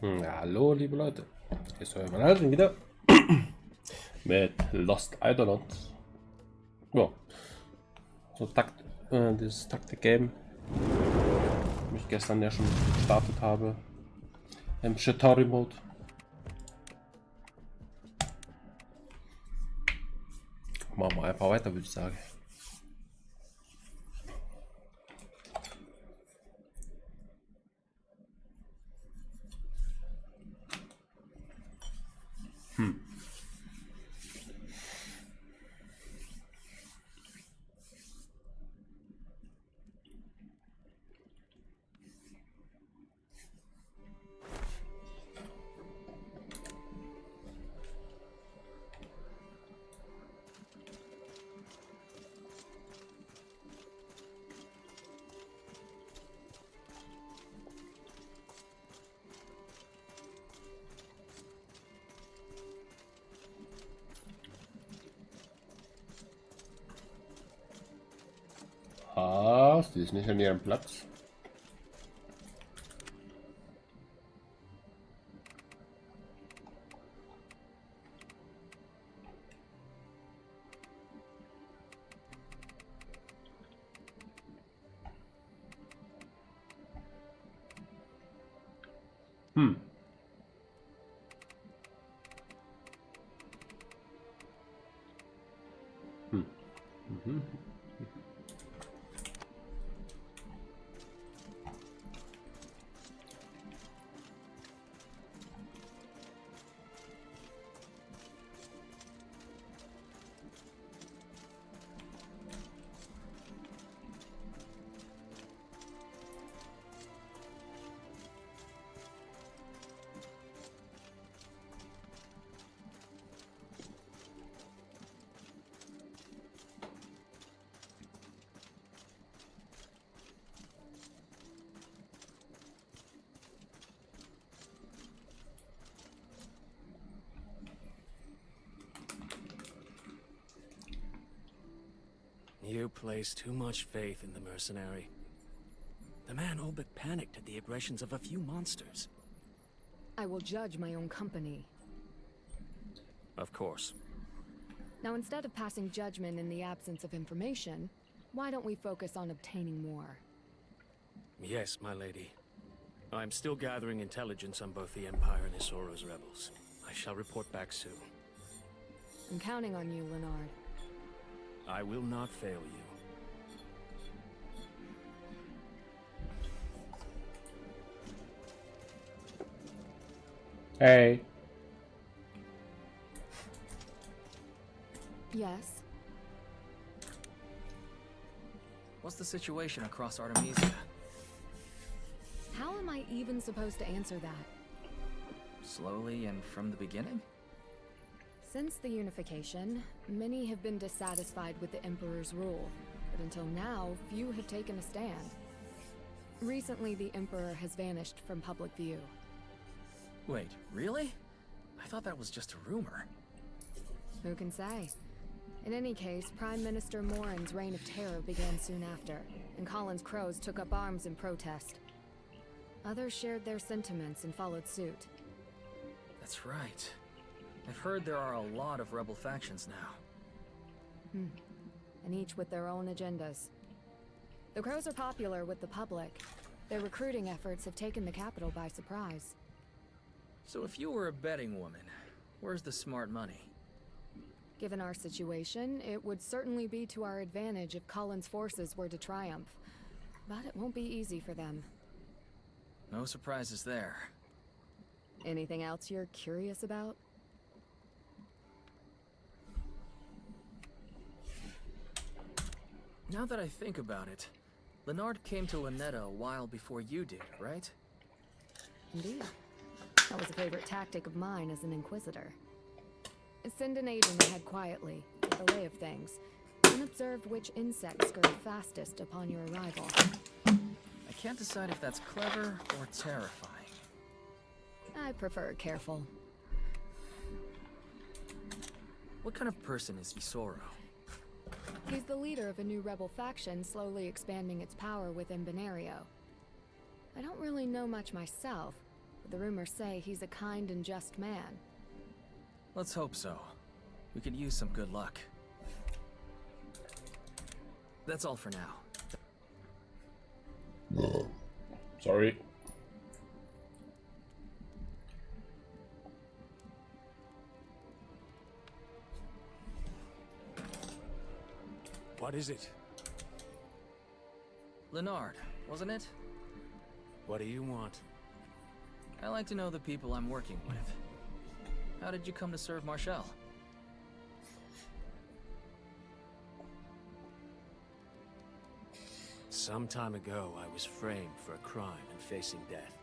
Ja, hallo liebe Leute, hier ist euer Mann wieder mit Lost Eidolon. Ja, so dieses Taktik-Game, das ich gestern ja schon gestartet habe, im Shitari-Mode. Machen wir einfach weiter, würde ich sagen. Was? Die ist nicht an ihrem Platz. Hm. You place too much faith in the mercenary. The man all but panicked at the aggressions of a few monsters. I will judge my own company. Of course. Now, instead of passing judgment in the absence of information, why don't we focus on obtaining more? Yes, my lady. I'm still gathering intelligence on both the Empire and Isoro's rebels. I shall report back soon. I'm counting on you, Leonard. I will not fail you. Hey. Yes? What's the situation across Artemisia? How am I even supposed to answer that? Slowly and from the beginning? Since the unification, many have been dissatisfied with the Emperor's rule, but until now, few have taken a stand. Recently, the Emperor has vanished from public view. Wait, really? I thought that was just a rumor. Who can say? In any case, Prime Minister Morin's reign of terror began soon after, and Colin's Crows took up arms in protest. Others shared their sentiments and followed suit. That's right. I've heard there are a lot of rebel factions now. And each with their own agendas. The Crows are popular with the public. Their recruiting efforts have taken the capital by surprise. So if you were a betting woman, where's the smart money? Given our situation, it would certainly be to our advantage if Colin's forces were to triumph. But it won't be easy for them. No surprises there. Anything else you're curious about? Now that I think about it, Leonard came to Lanetta a while before you did, right? Indeed. That was a favorite tactic of mine as an Inquisitor. Send an agent ahead quietly, get the lay of things, and observe which insects scurry fastest upon your arrival. I can't decide if that's clever or terrifying. I prefer careful. What kind of person is Isoro? He's the leader of a new rebel faction slowly expanding its power within Benario. I don't really know much myself, but The rumors say he's a kind and just man. Let's hope so. We could use some good luck. That's all for now. Sorry. What is it? Leonard, wasn't it? What do you want? I like to know the people I'm working with. How did you come to serve Marshall? Some time ago, I was framed for a crime and facing death.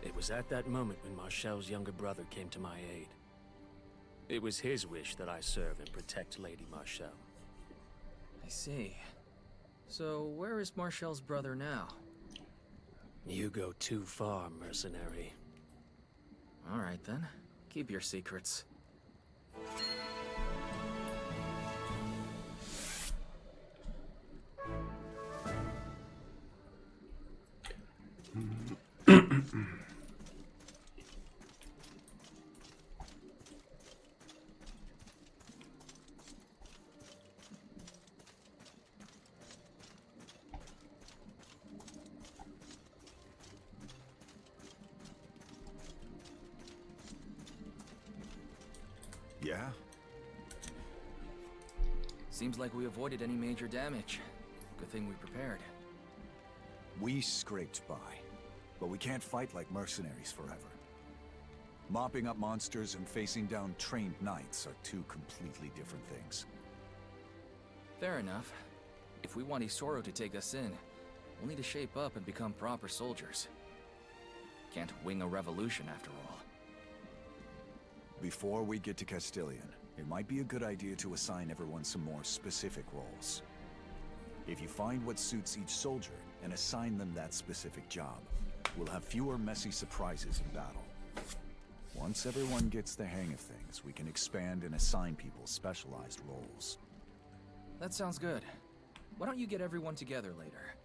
It was at that moment when Marshall's younger brother came to my aid. It was his wish that I serve and protect Lady Marshall. I see. So, where is Marshall's brother now? You go too far, mercenary. Alright then. Keep your secrets. Yeah? Seems like we avoided any major damage. Good thing we prepared. We scraped by, but we can't fight like mercenaries forever. Mopping up monsters and facing down trained knights are two completely different things. Fair enough. If we want Isoro to take us in, we'll need to shape up and become proper soldiers. Can't wing a revolution after all. Before we get to Castilian, it might be a good idea to assign everyone some more specific roles. If you find what suits each soldier and assign them that specific job, we'll have fewer messy surprises in battle. Once everyone gets the hang of things, we can expand and assign people specialized roles. That sounds good. Why don't you get everyone together later?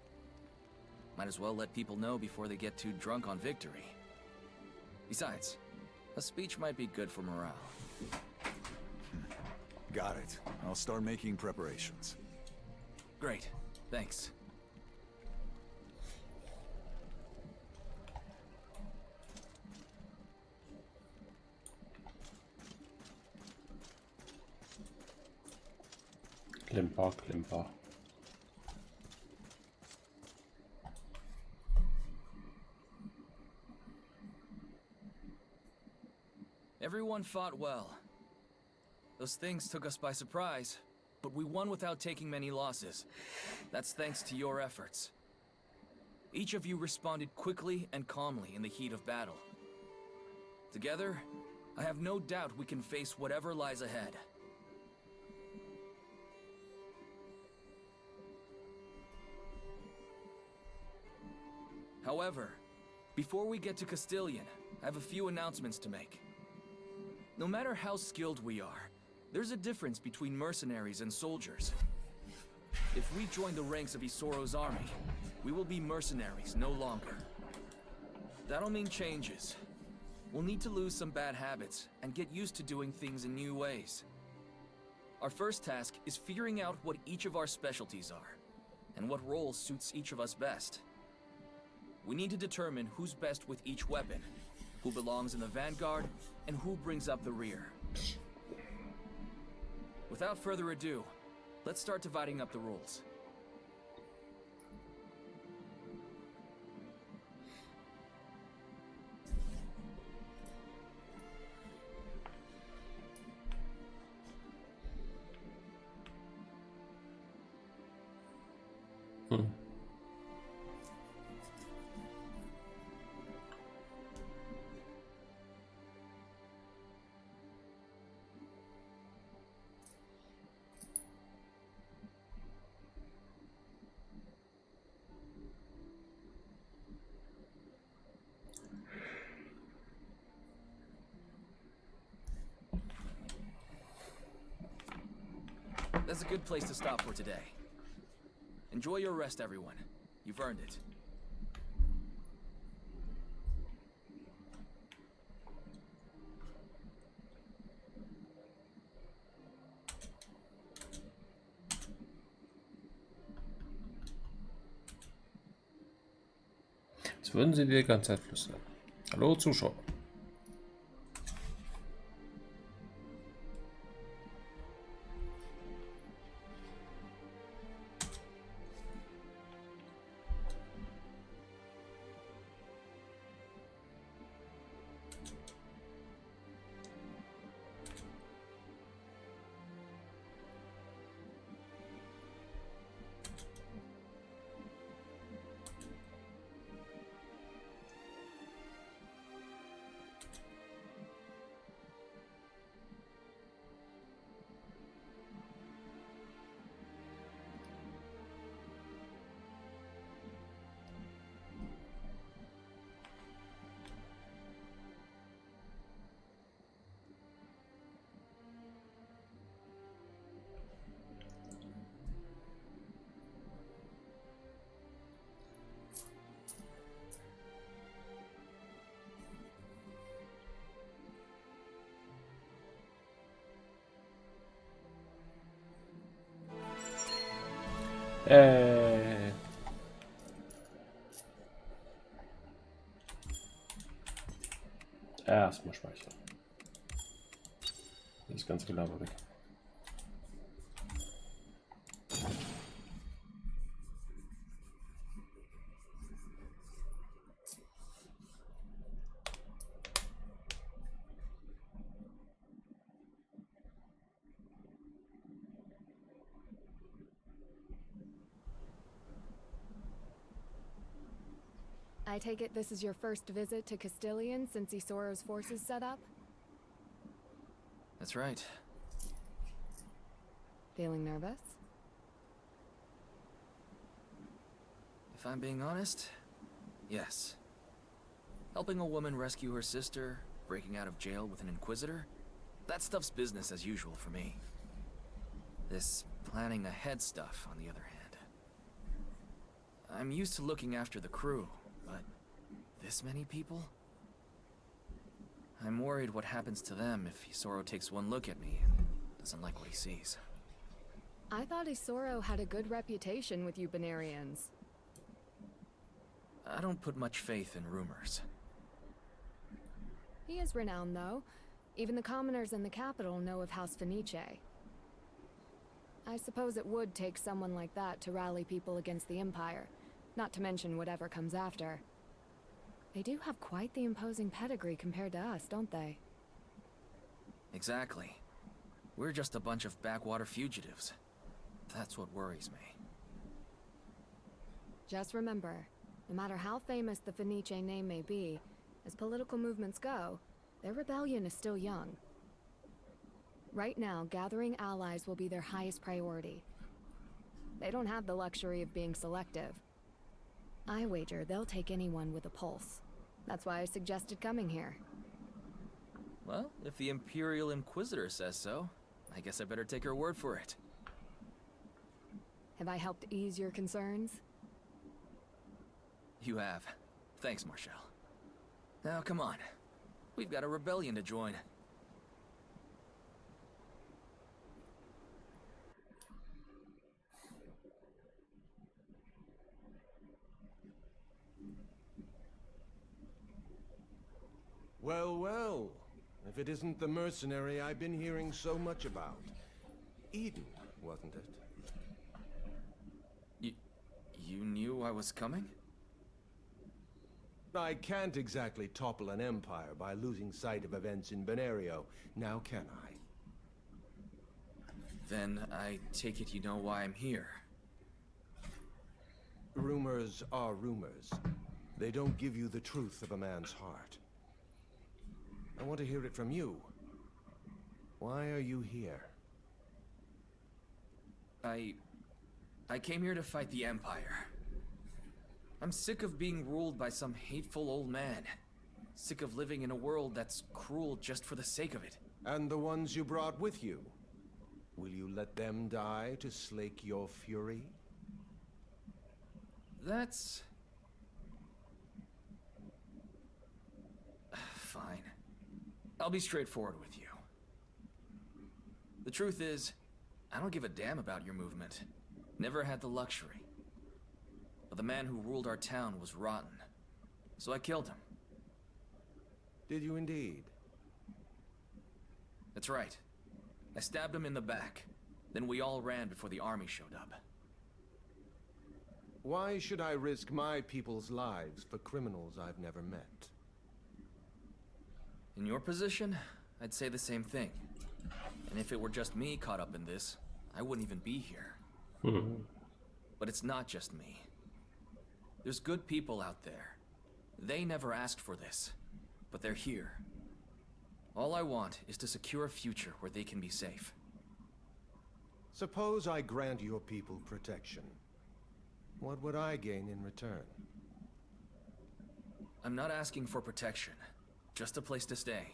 Might as well let people know before they get too drunk on victory. Besides, a speech might be good for morale. Got it. I'll start making preparations. Great. Thanks. Klimper, Klimper. Everyone fought well. Those things took us by surprise, but we won without taking many losses. That's thanks to your efforts. Each of you responded quickly and calmly in the heat of battle. Together, I have no doubt we can face whatever lies ahead. However, before we get to Castilian, I have a few announcements to make. No matter how skilled we are, there's a difference between mercenaries and soldiers. If we join the ranks of Isoro's army, we will be mercenaries no longer. That'll mean changes. We'll need to lose some bad habits and get used to doing things in new ways. Our first task is figuring out what each of our specialties are, and what role suits each of us best. We need to determine who's best with each weapon, who belongs in the vanguard, and who brings up the rear. Without further ado, let's start dividing up the roles. That's a good place to stop for today. Enjoy your rest, everyone. You've earned it. Jetzt würden sie dir die ganze Zeit flüstern. Hallo Zuschauer. Erstmal speichern. Das ganze Gelaber weg. I take it this is your first visit to Castilian since Isoro's forces set up? That's right. Feeling nervous? If I'm being honest, yes. Helping a woman rescue her sister, breaking out of jail with an inquisitor, that stuff's business as usual for me. This planning ahead stuff, on the other hand. I'm used to looking after the crew, but this many people? I'm worried what happens to them if Isoro takes one look at me and doesn't like what he sees. I thought Isoro had a good reputation with you Benarians. I don't put much faith in rumors. He is renowned, though. Even the commoners in the capital know of House Fenice. I suppose it would take someone like that to rally people against the Empire, not to mention whatever comes after. They do have quite the imposing pedigree compared to us, don't they? Exactly. We're just a bunch of backwater fugitives. That's what worries me. Just remember, no matter how famous the Fenice name may be, as political movements go, their rebellion is still young. Right now, gathering allies will be their highest priority. They don't have the luxury of being selective. I wager they'll take anyone with a pulse. That's why I suggested coming here. Well, if the Imperial Inquisitor says so, I guess I better take her word for it. Have I helped ease your concerns? You have. Thanks, Marshal. Now, come on. We've got a rebellion to join. Well, well. If it isn't the mercenary I've been hearing so much about. Eden, wasn't it? You knew I was coming? I can't exactly topple an empire by losing sight of events in Benario, now can I? Then I take it you know why I'm here. Rumors are rumors. They don't give you the truth of a man's heart. I want to hear it from you. Why are you here? I came here to fight the Empire. I'm sick of being ruled by some hateful old man. Sick of living in a world that's cruel just for the sake of it. And the ones you brought with you? Will you let them die to slake your fury? That's... fine. I'll be straightforward with you. The truth is, I don't give a damn about your movement. Never had the luxury. But the man who ruled our town was rotten. so I killed him. Did you indeed? That's right. I stabbed him in the back. Then we all ran before the army showed up. Why should I risk my people's lives for criminals I've never met? In your position, I'd say the same thing. And if it were just me caught up in this, I wouldn't even be here. But it's not just me. There's good people out there. They never asked for this, but they're here. All I want is to secure a future where they can be safe. Suppose I grant your people protection. What would I gain in return? I'm not asking for protection, just a place to stay.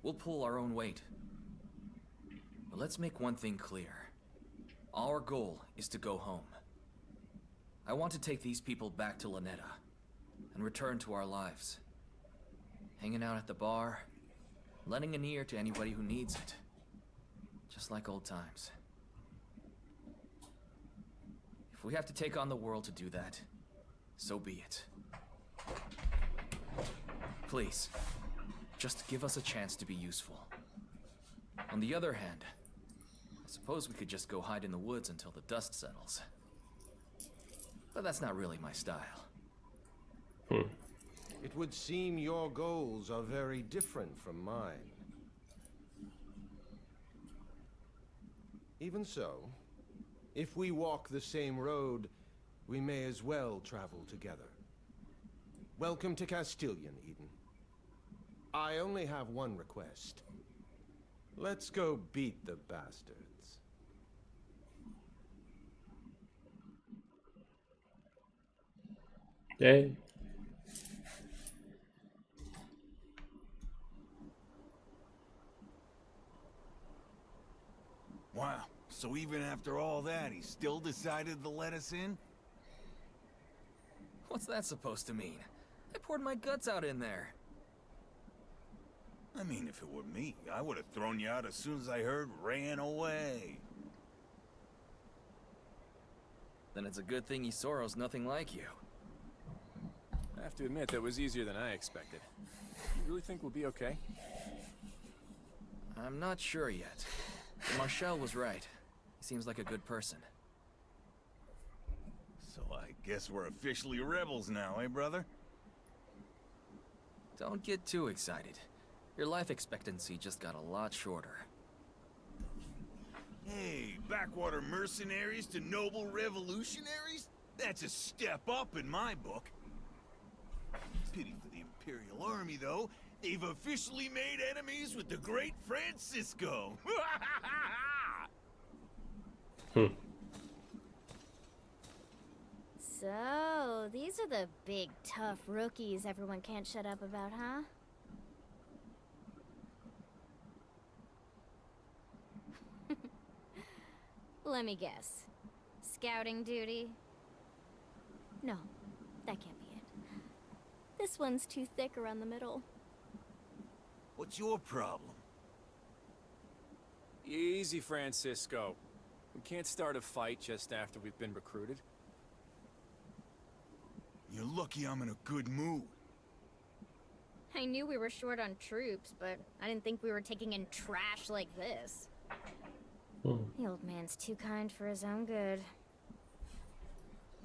We'll pull our own weight. But let's make one thing clear. Our goal is to go home. I want to take these people back to Lanetta and return to our lives. Hanging out at the bar, lending an ear to anybody who needs it. Just like old times. If we have to take on the world to do that, so be it. Please, just give us a chance to be useful. On the other hand, I suppose we could just go hide in the woods until the dust settles. But that's not really my style. It would seem your goals are very different from mine. Even so, if we walk the same road, we may as well travel together. Welcome to Castilian, Eden. I only have one request. Let's go beat the bastards. Yay. Wow, so even after all that, he still decided to let us in? What's that supposed to mean? I poured my guts out in there. I mean, if it were me, I would have thrown you out as soon as I heard ran away. Then it's a good thing Isoro's nothing like you. I have to admit, that was easier than I expected. You really think we'll be okay? I'm not sure yet. But Marshall was right. He seems like a good person. So I guess we're officially rebels now, eh, brother? Don't get too excited. Your life expectancy just got a lot shorter. Hey, backwater mercenaries to noble revolutionaries? That's a step up in my book. Pity for the Imperial Army, though. They've officially made enemies with the great Francisco. So, these are the big, tough rookies everyone can't shut up about, huh? Let me guess. Scouting duty? No, that can't be it. This one's too thick around the middle. What's your problem? Easy, Francisco. We can't start a fight just after we've been recruited. You're lucky I'm in a good mood. I knew we were short on troops, but I didn't think we were taking in trash like this. The old man's too kind for his own good.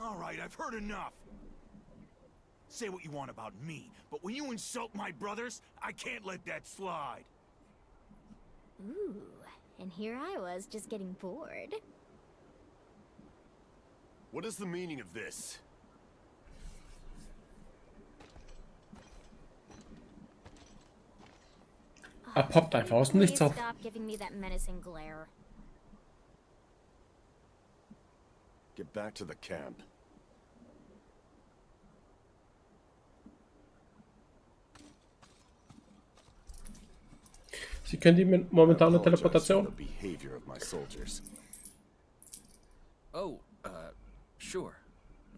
All right, I've heard enough. Say what you want about me, but when you insult my brothers, I can't let that slide. Ooh, and here I was just getting bored. What is the meaning of this? Poppt einfach aus dem Nichts Please auf. stop giving me that menacing glare. Get back to the camp. Sie können die momentane Apologize for Teleportation. the behavior of my soldiers. Oh, sure.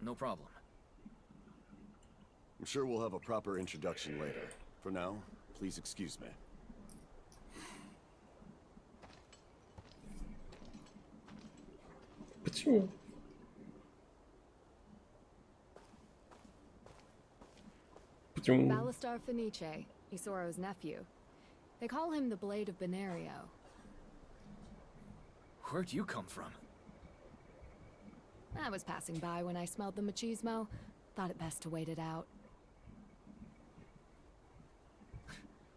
No problem. I'm sure we'll have a proper introduction later. For now, please excuse me. Ballastar Fenice, Isoro's nephew. They call him the Blade of Benario. Where'd you come from? I was passing by when I smelled the machismo. Thought it best to wait it out.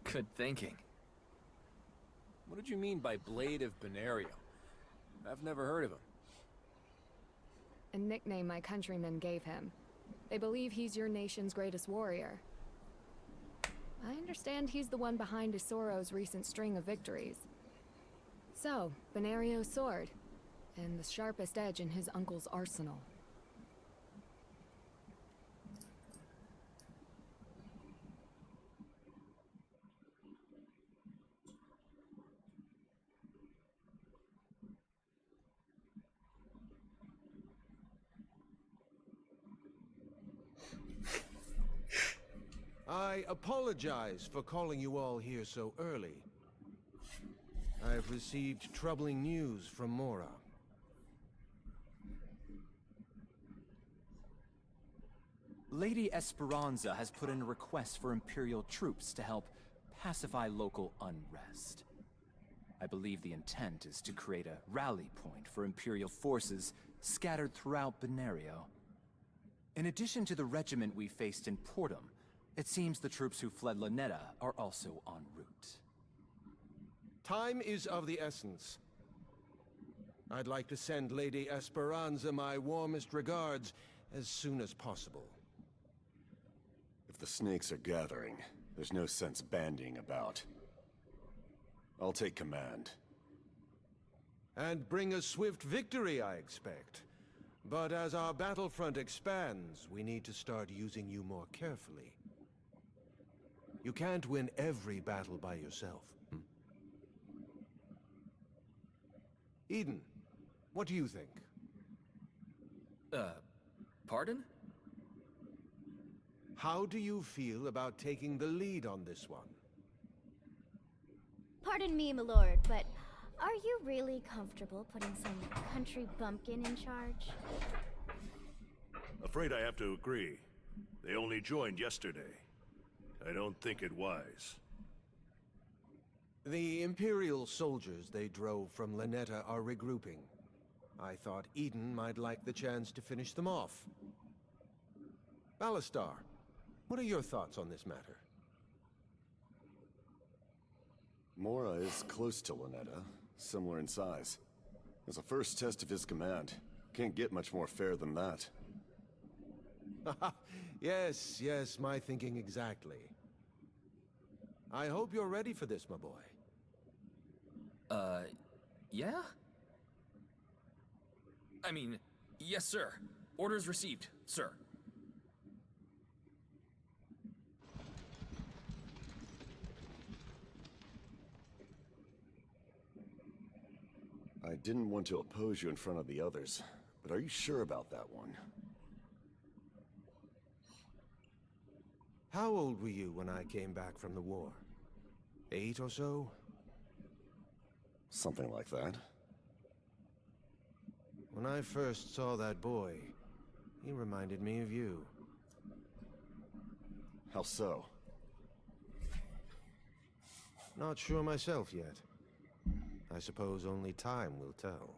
Good thinking. What did you mean by Blade of Benario? I've never heard of him. A nickname my countrymen gave him. They believe he's your nation's greatest warrior. I understand he's the one behind Isoro's recent string of victories. So, Benario's sword, and the sharpest edge in his uncle's arsenal. I apologize for calling you all here so early. I've received troubling news from Mora. Lady Esperanza has put in a request for Imperial troops to help pacify local unrest. I believe the intent is to create a rally point for Imperial forces scattered throughout Benario. In addition to the regiment we faced in Portum, it seems the troops who fled Lanetta are also en route. Time is of the essence. I'd like to send Lady Esperanza my warmest regards as soon as possible. If the snakes are gathering, there's no sense bandying about. I'll take command. And bring a swift victory, I expect. But as our battlefront expands, we need to start using you more carefully. You can't win every battle by yourself. Eden, what do you think? Pardon? How do you feel about taking the lead on this one? Pardon me, my lord, but are you really comfortable putting some country bumpkin in charge? Afraid I have to agree. They only joined yesterday. I don't think it wise. The Imperial soldiers they drove from Lanetta are regrouping. I thought Eden might like the chance to finish them off. Ballastar, what are your thoughts on this matter? Mora is close to Lanetta, similar in size. As a first test of his command, can't get much more fair than that. Yes, my thinking exactly. I hope you're ready for this, my boy. Yeah? I mean, yes, sir. Orders received, sir. I didn't want to oppose you in front of the others, but are you sure about that one? How old were you when I came back from the war? 8 or so? Something like that. When I first saw that boy, he reminded me of you. How so? Not sure myself yet. I suppose only time will tell.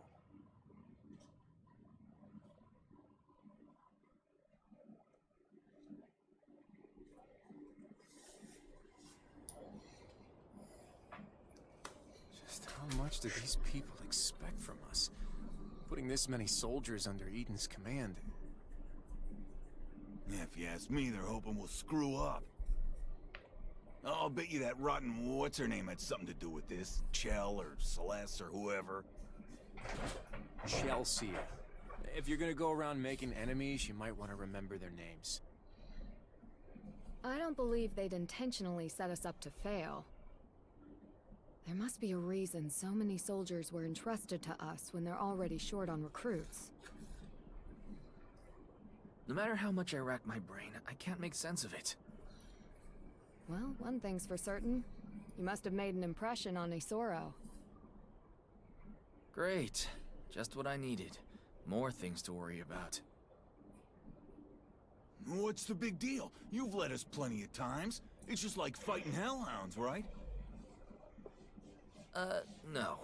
Just how much do these people expect from us? Putting this many soldiers under Eden's command. Yeah, if you ask me, they're hoping we'll screw up. I'll bet you that rotten what's-her-name had something to do with this. Chell or Celeste or whoever. Chelsea. If you're gonna go around making enemies, you might want to remember their names. I don't believe they'd intentionally set us up to fail. There must be a reason so many soldiers were entrusted to us when they're already short on recruits. No matter how much I rack my brain, I can't make sense of it. Well, one thing's for certain. You must have made an impression on Isoro. Great. Just what I needed. More things to worry about. What's the big deal? You've led us plenty of times. It's just like fighting hellhounds, right? No.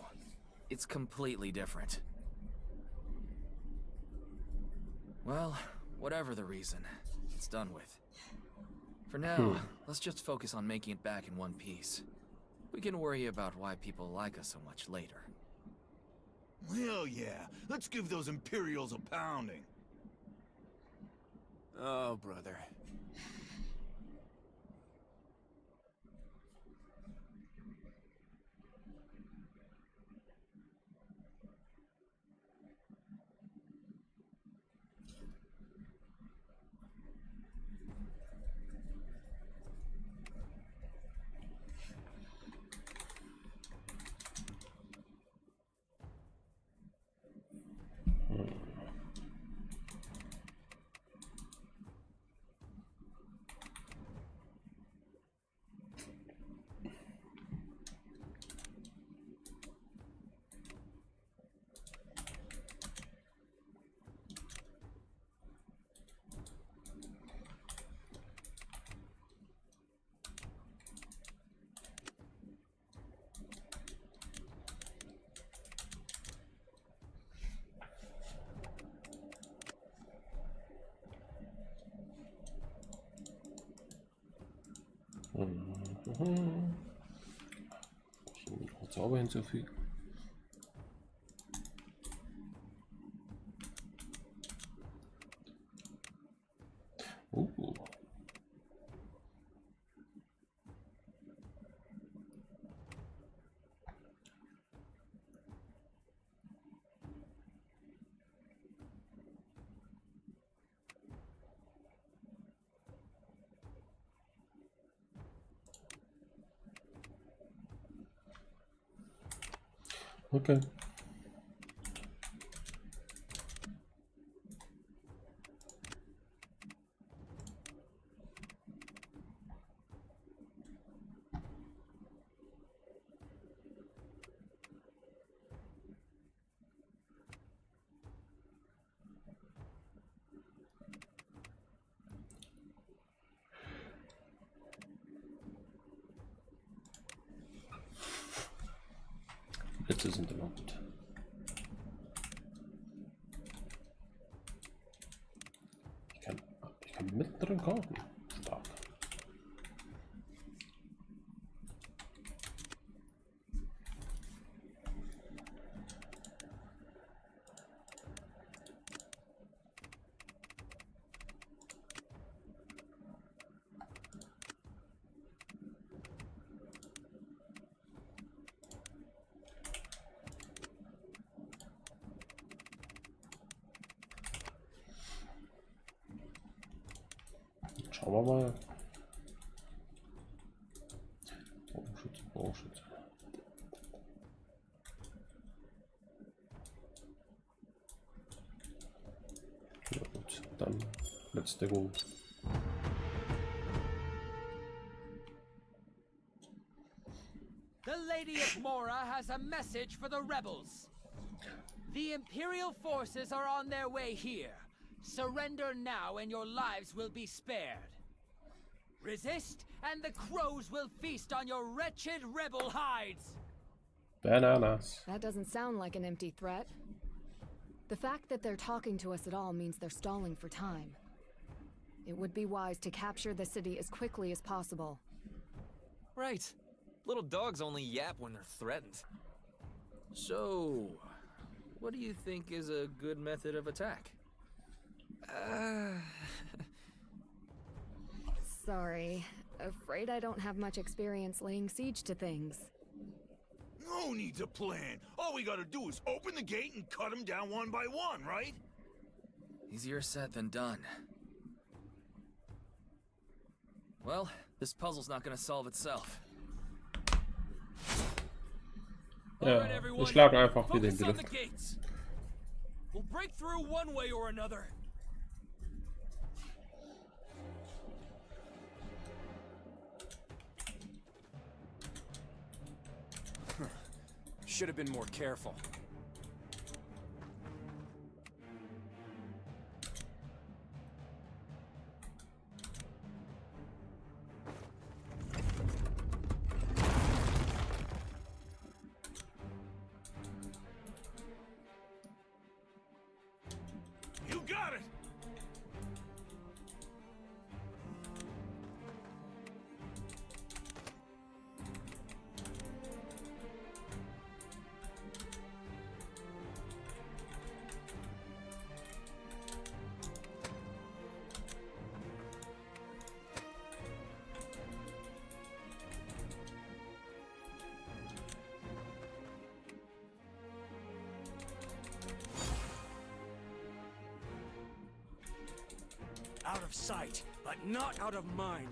It's completely different. Well, whatever the reason, it's done with. For now, let's just focus on making it back in one piece. We can worry about why people like us so much later. Hell yeah. Let's give those Imperials a pounding. Oh, brother. Noch Zauber hinzufügen. Okay. Blitze sind immer gut. Ich kann mittendrin kaufen. Stark. Schauen wir mal. Bogenschütze, Bogenschütze. Ja gut, dann letzte Go. The Lady of Mora has a message for the rebels. The Imperial forces are on their way here. Surrender now and your lives will be spared. Resist and the crows will feast on your wretched rebel hides. Bananas. That doesn't sound like an empty threat. The fact that they're talking to us at all means they're stalling for time. It would be wise to capture the city as quickly as possible. Right. Little dogs only yap when they're threatened. So, what do you think is a good method of attack? Sorry. Afraid I don't have much experience laying siege to things. No need to plan. All we gotta do is open the gate and cut them down one by one, right? Easier said than done. Well, this puzzle's not gonna solve itself. Ja, wir schlagen einfach wieder in die Luft. We'll break through one way or another. Should have been more careful. of sight, but not out of mind.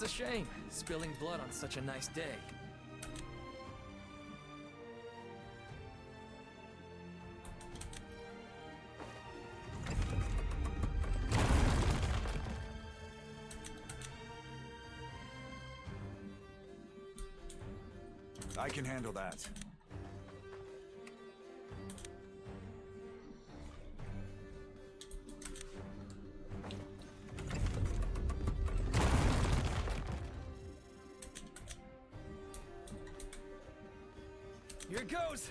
It's a shame, spilling blood on such a nice day. I can handle that. Here it goes!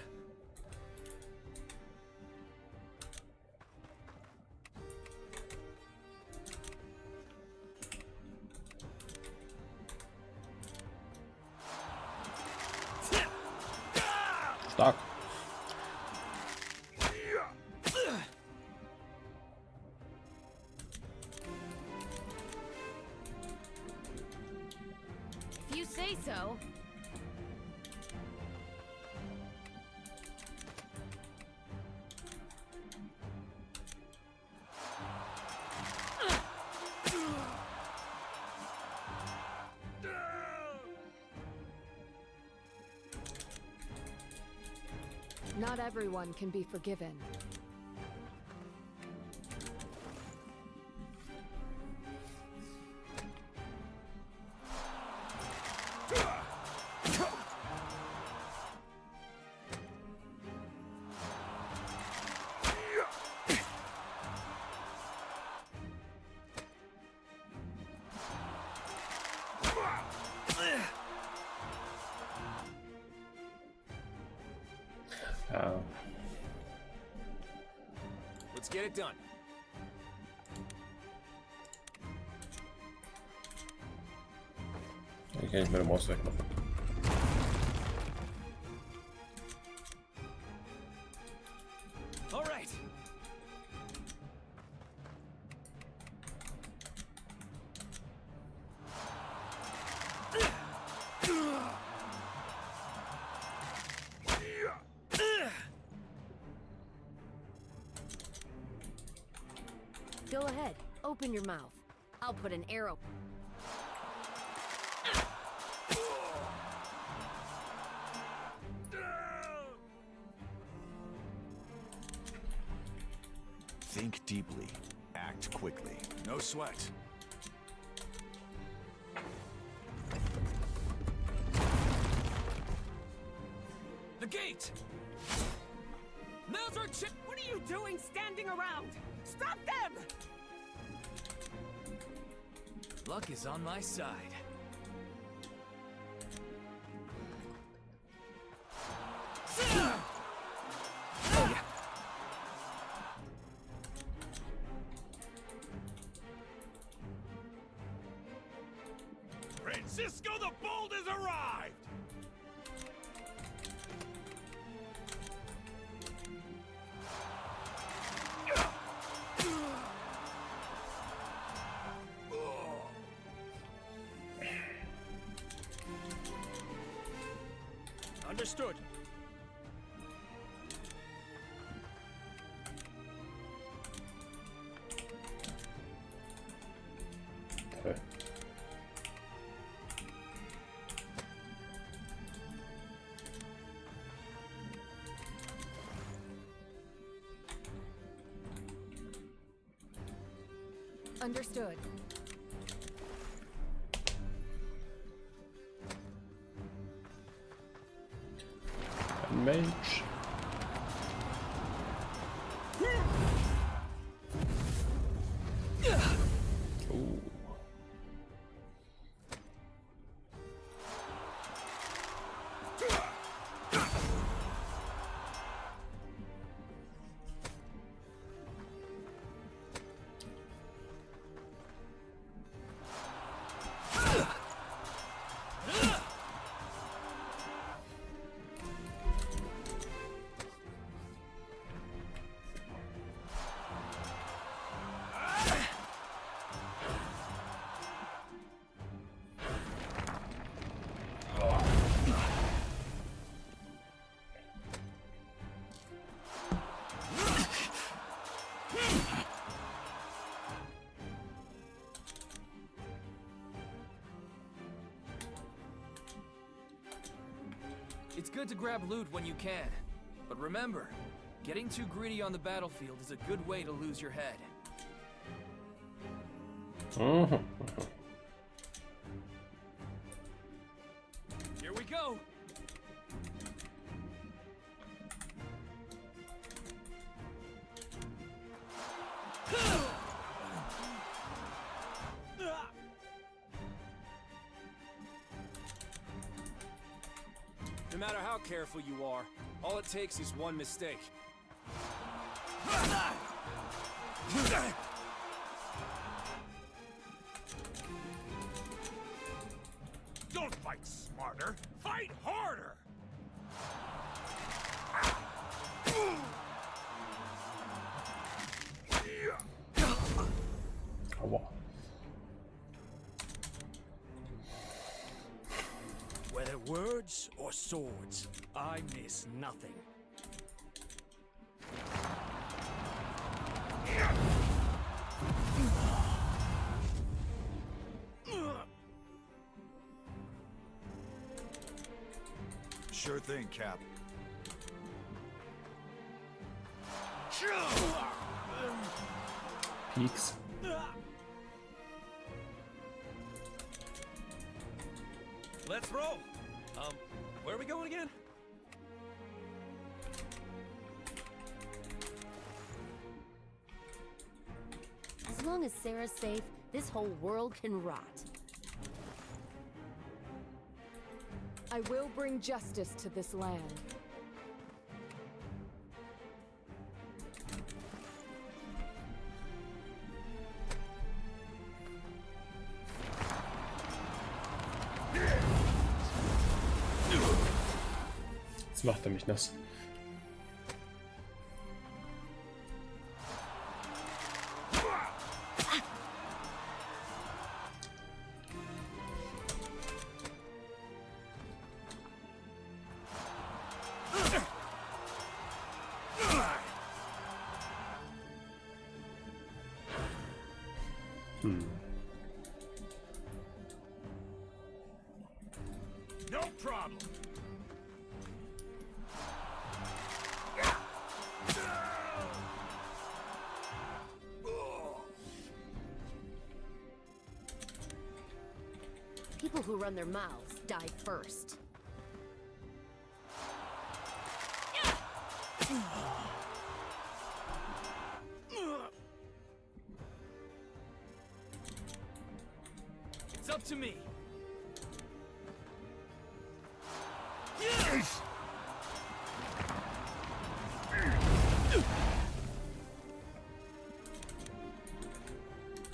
Stark. If you say so. Not everyone can be forgiven. Let's get it done. Ik kan niet met een mos weg. All right. Go ahead, open your mouth. I'll put an arrow. Think deeply. Act quickly. No sweat. The gate! Now's our chance! What are you doing standing around? Stop them! Luck is on my side. Oh yeah. Francisco the Bold has arrived! Understood. Okay. Understood. Mage. Ooh. It's good to grab loot when you can. But remember, getting too greedy on the battlefield is a good way to lose your head. Here we go! No matter how careful you are, all it takes is one mistake. Don't fight smarter, fight harder! Aua. Whether words or swords, I miss nothing. Sure thing, Cap. Peaks. Let's roll! Where are we going again? As long as Sarah's safe, this whole world can rot. I will bring justice to this land. Jetzt macht er mich nass. No problem. People who run their mouths die first. It's up to me.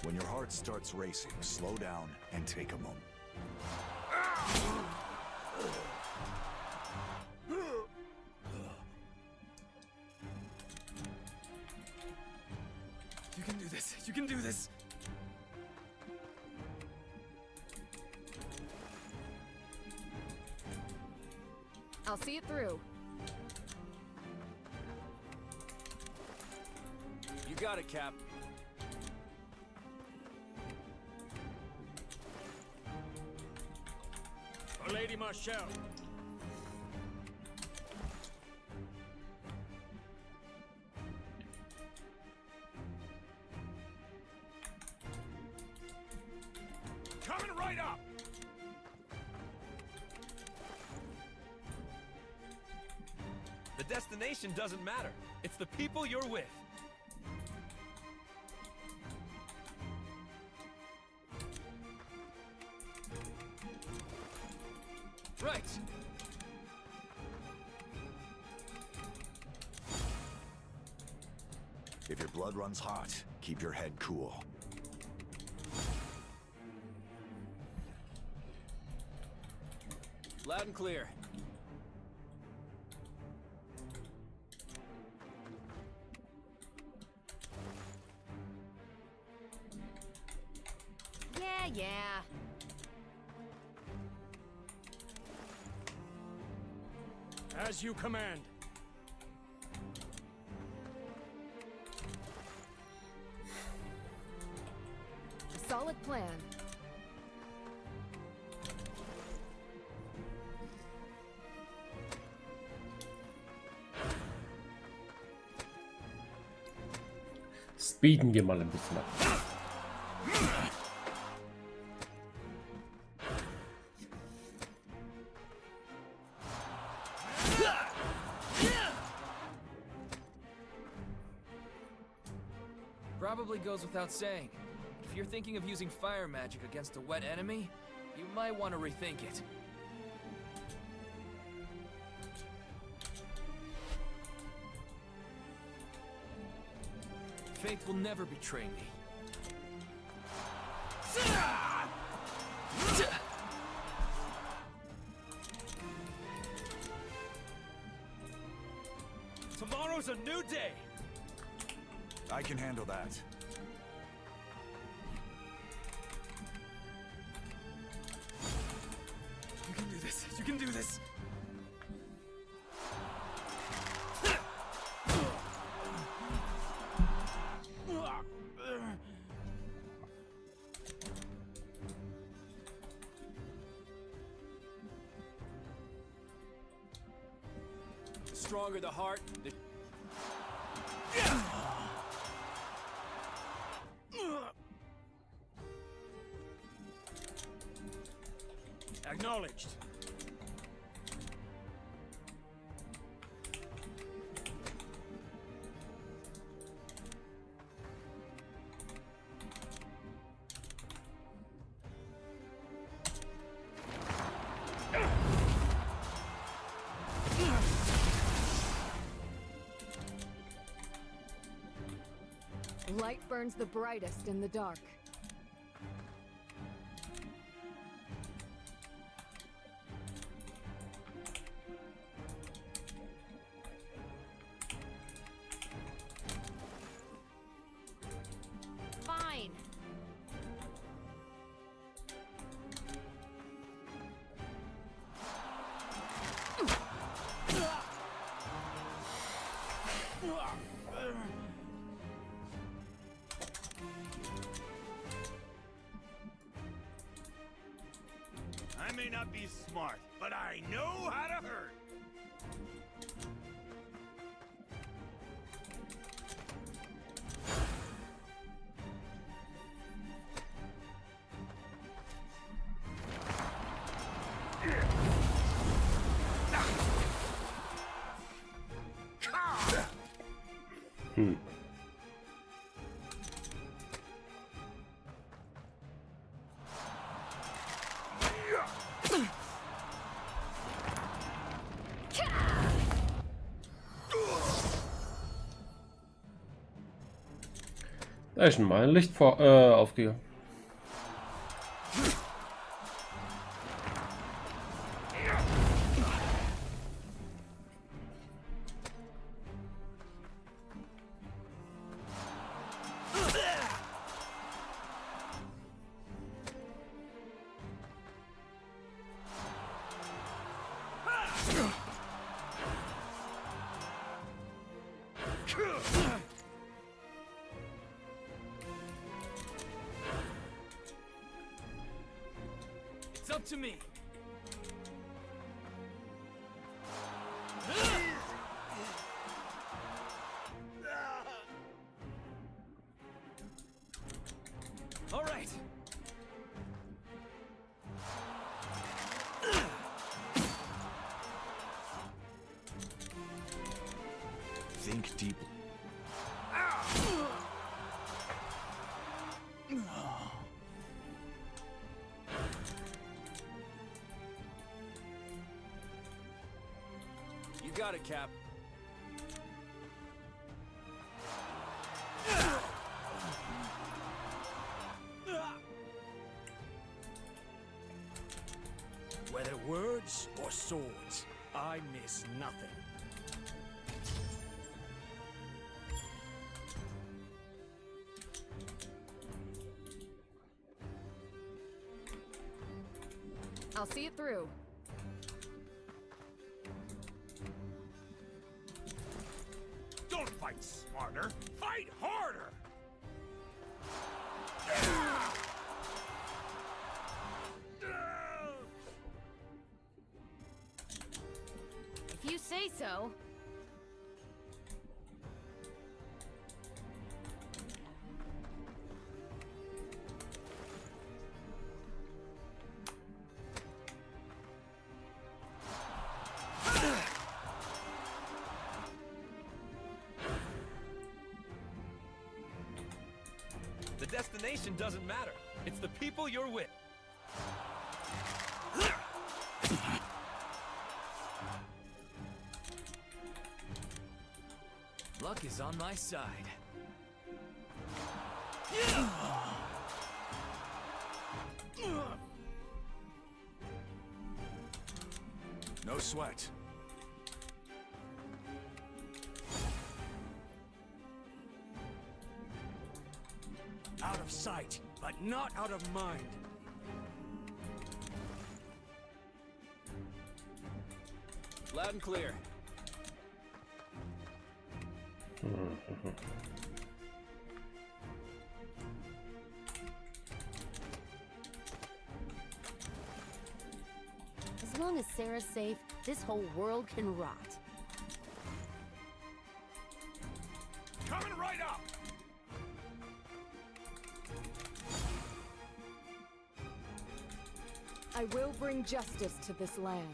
When your heart starts racing, slow down and take a moment. You can do this. You can do this. I'll see it through. You got it, Cap. For Lady Marshall. Coming right up! The destination doesn't matter. It's the people you're with. Right. If your blood runs hot, keep your head cool. Loud and clear. Yeah. As you command. A solid plan. speeden wir mal ein bisschen ab. Probably goes without saying. If you're thinking of using fire magic against a wet enemy, you might want to rethink it. Faith will never betray me. Tomorrow's a new day. I can handle that. You can do this. You can do this. The stronger the heart, the Acknowledged. Light burns the brightest in the dark. Fine. I may not be smart, but I know how to hurt. Da ist schon mal ein Licht aufgegangen. It's up to me. All right. Think deeply. You got it, Cap. Whether words or swords, I miss nothing. I'll see it through. Don't fight smarter, fight harder! If you say so. destination doesn't matter. It's the people you're with. Luck is on my side. No sweat. Out of sight, but not out of mind. Loud and clear. As long as Sarah's safe, this whole world can rot. Coming right up! I will bring justice to this land.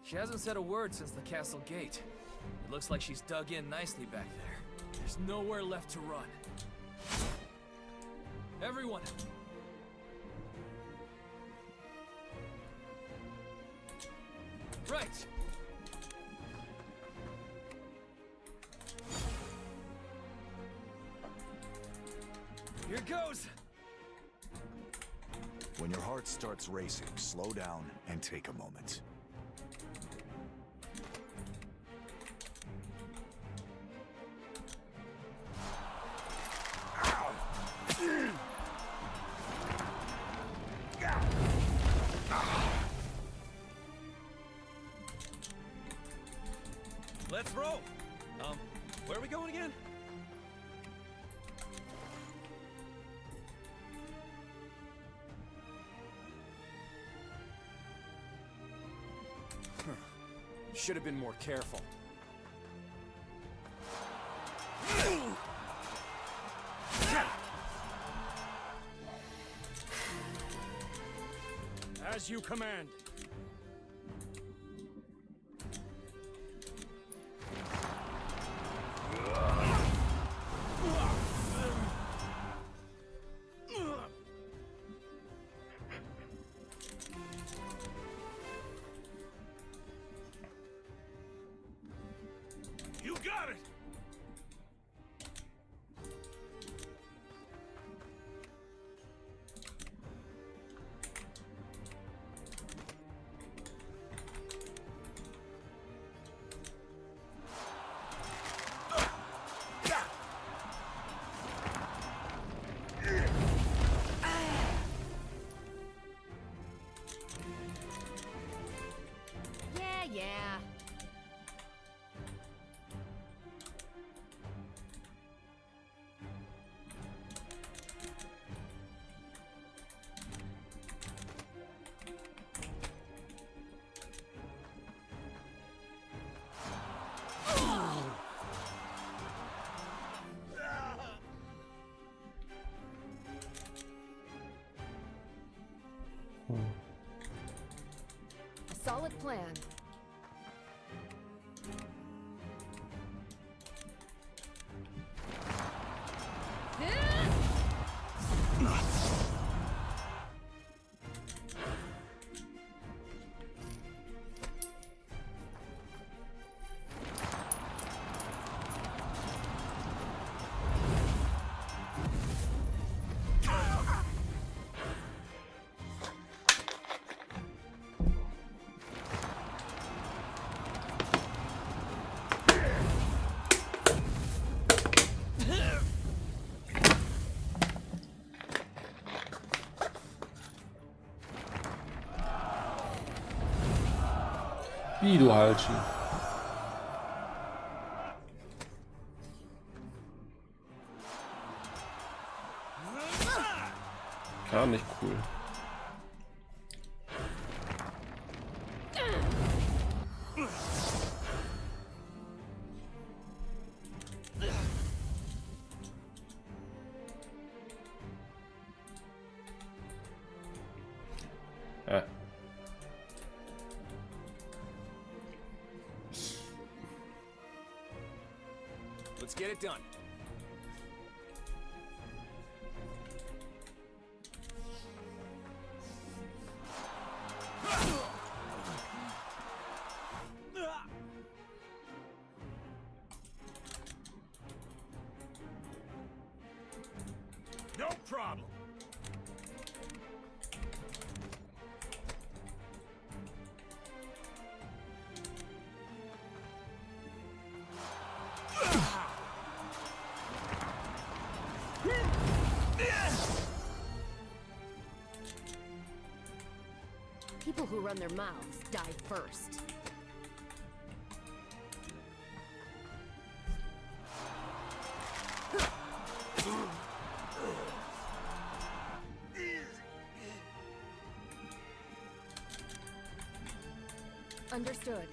She hasn't said a word since the castle gate. It looks like she's dug in nicely back there. There's nowhere left to run. Everyone! Right! Here goes! When your heart starts racing, slow down and take a moment. Let's roll. Where are we going again? Should have been more careful. As you command. You got it! Yeah. A solid plan. Wie, du Halschi. Ja, nicht cool. Let's get it done. No problem. People who run their mouths die first. Understood.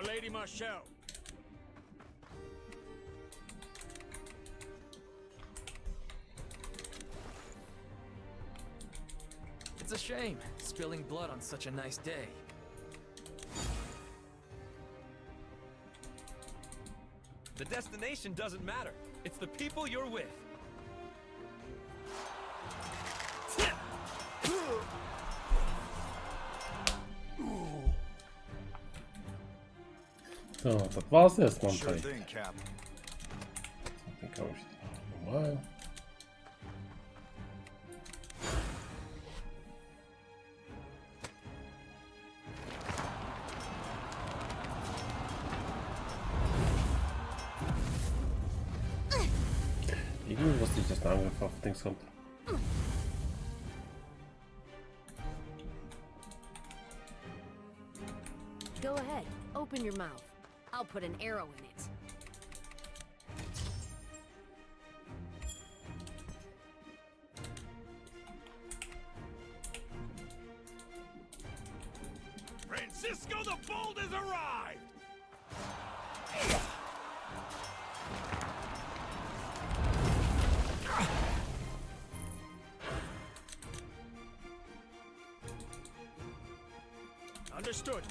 Lady Marshall. It's a shame, spilling blood on such a nice day. The destination doesn't matter. It's the people you're with. So, das war's erstmal. Sure thing, Cap. Dann kann ich normal. Irgendwie wusste ich, dass der Angriff auf Dings kommt. Go ahead, open your mouth. I'll put an arrow in it. Francisco the Bold has arrived! Understood.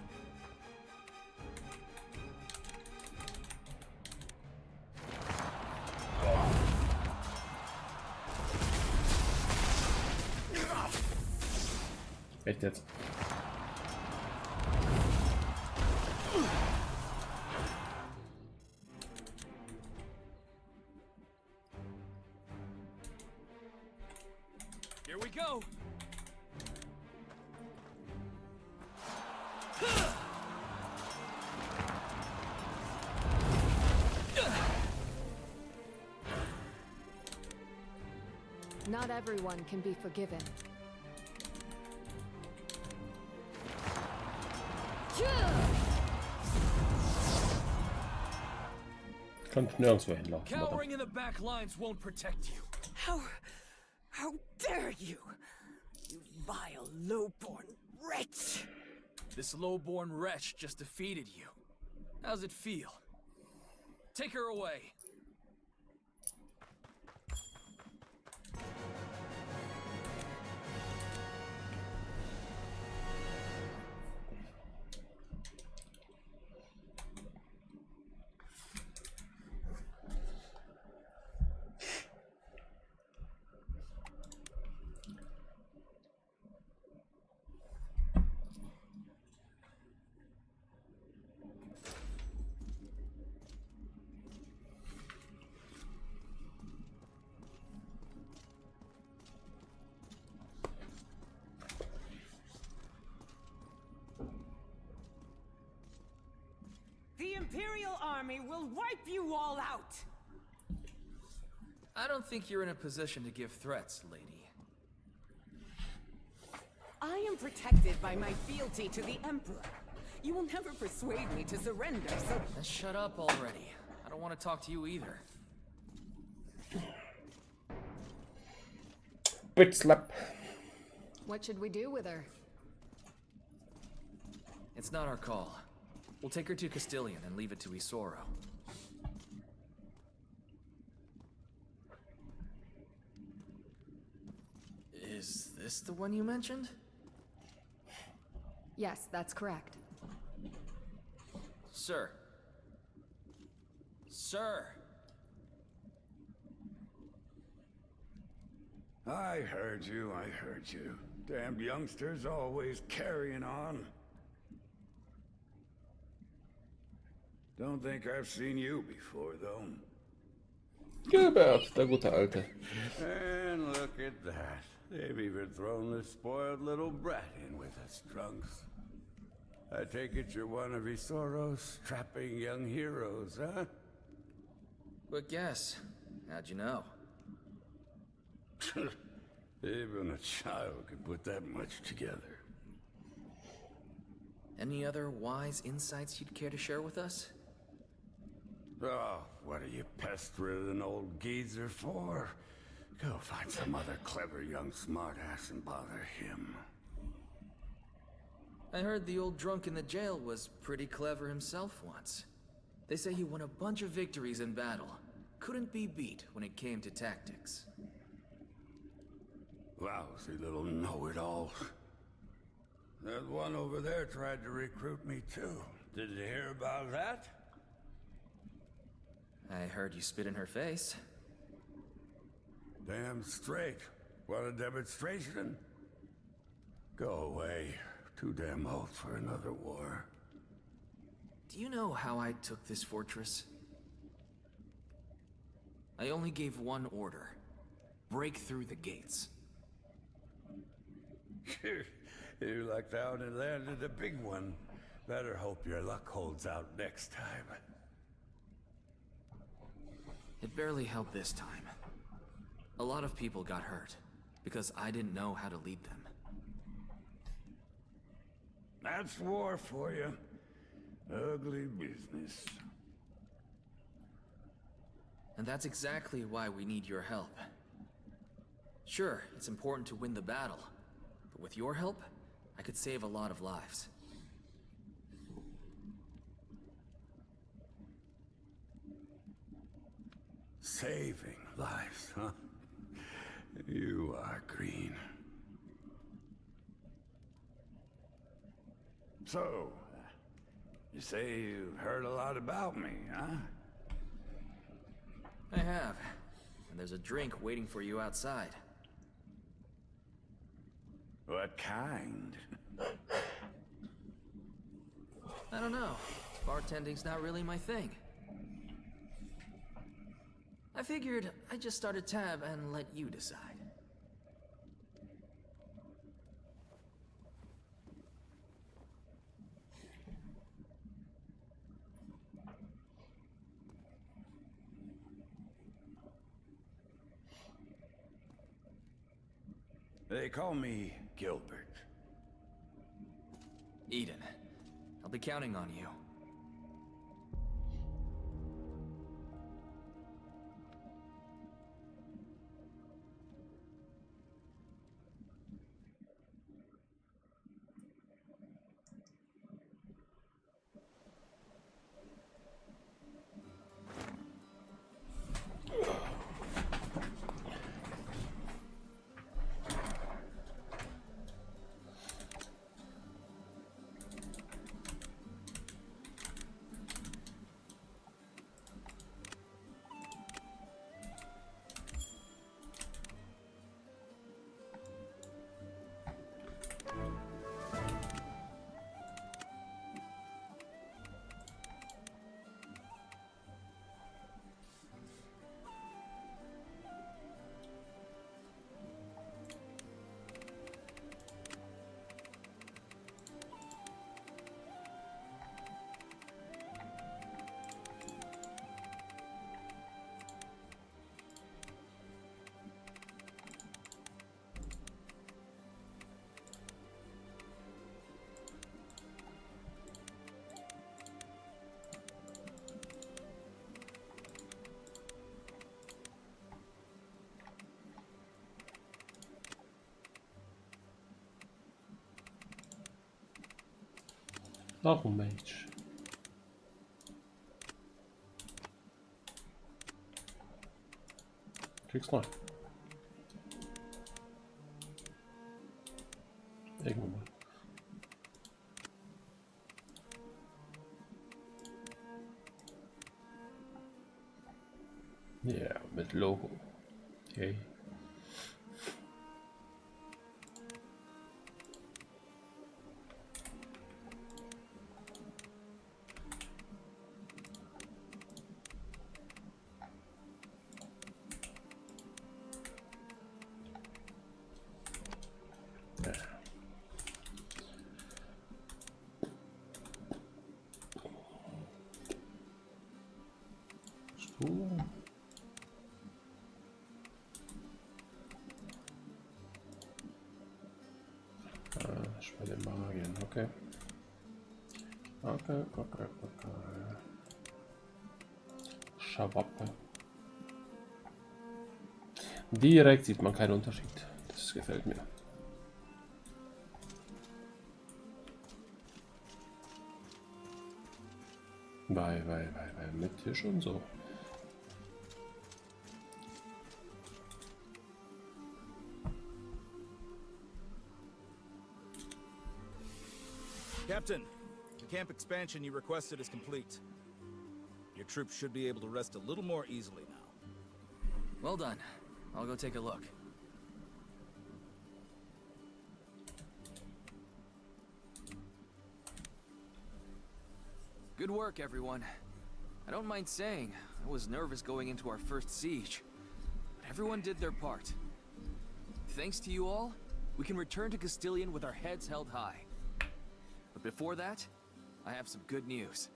Echt jetzt? Here we go. Not everyone can be forgiven. Kann nirgendwo hinlaufen. Cowering in the back lines won't protect you. How dare you! You vile, low-born wretch! This low-born wretch just defeated you. How's it feel? Take her away. army will wipe you all out! I don't think you're in a position to give threats, lady. I am protected by my fealty to the Emperor. You will never persuade me to surrender, so... Then shut up already. I don't want to talk to you either. Bitch slap. What should we do with her? It's not our call. We'll take her to Castilian and leave it to Isoro. Is this the one you mentioned? Yes, that's correct. Sir. Sir! I heard you. Damned youngsters always carrying on. Don't think I've seen you before, though. Gilbert, der gute Alte. And look at that. They've even thrown this spoiled little brat in with us drunks. I take it you're one of Isoro's strapping young heroes, huh? But guess. How'd you know? Even a child could put that much together. Any other wise insights you'd care to share with us? Oh, what are you pestering an old geezer for? Go find some other clever young smartass and bother him. I heard the old drunk in the jail was pretty clever himself once. They say he won a bunch of victories in battle. Couldn't be beat when it came to tactics. Lousy little know-it-all. That one over there tried to recruit me too. Did you hear about that? I heard you spit in her face. Damn straight. Want a demonstration? Go away. Too damn old for another war. Do you know how I took this fortress? I only gave one order. Break through the gates. You lucked out and landed a big one. Better hope your luck holds out next time. It barely helped this time. A lot of people got hurt, because I didn't know how to lead them. That's war for you. Ugly business. And that's exactly why we need your help. Sure, it's important to win the battle, but with your help, I could save a lot of lives. Saving lives, huh? You are green. So, you say you've heard a lot about me, huh? I have. And there's a drink waiting for you outside. What kind? I don't know. Bartending's not really my thing. I figured I'd just start a tab and let you decide. They call me Gilbert. Eden, I'll be counting on you. Double mage. Kriegst neu. Irgendwann mal. Ja, mit Logo. Okay. Bei den Magiern, okay. Okay. Schawappe. Direkt sieht man keinen Unterschied. Das gefällt mir. Bei mit Tisch und so. Captain, the camp expansion you requested is complete. Your troops should be able to rest a little more easily now. Well done. I'll go take a look. Good work, everyone. I don't mind saying, I was nervous going into our first siege. But everyone did their part. Thanks to you all, we can return to Castilian with our heads held high. But before that, I have some good news.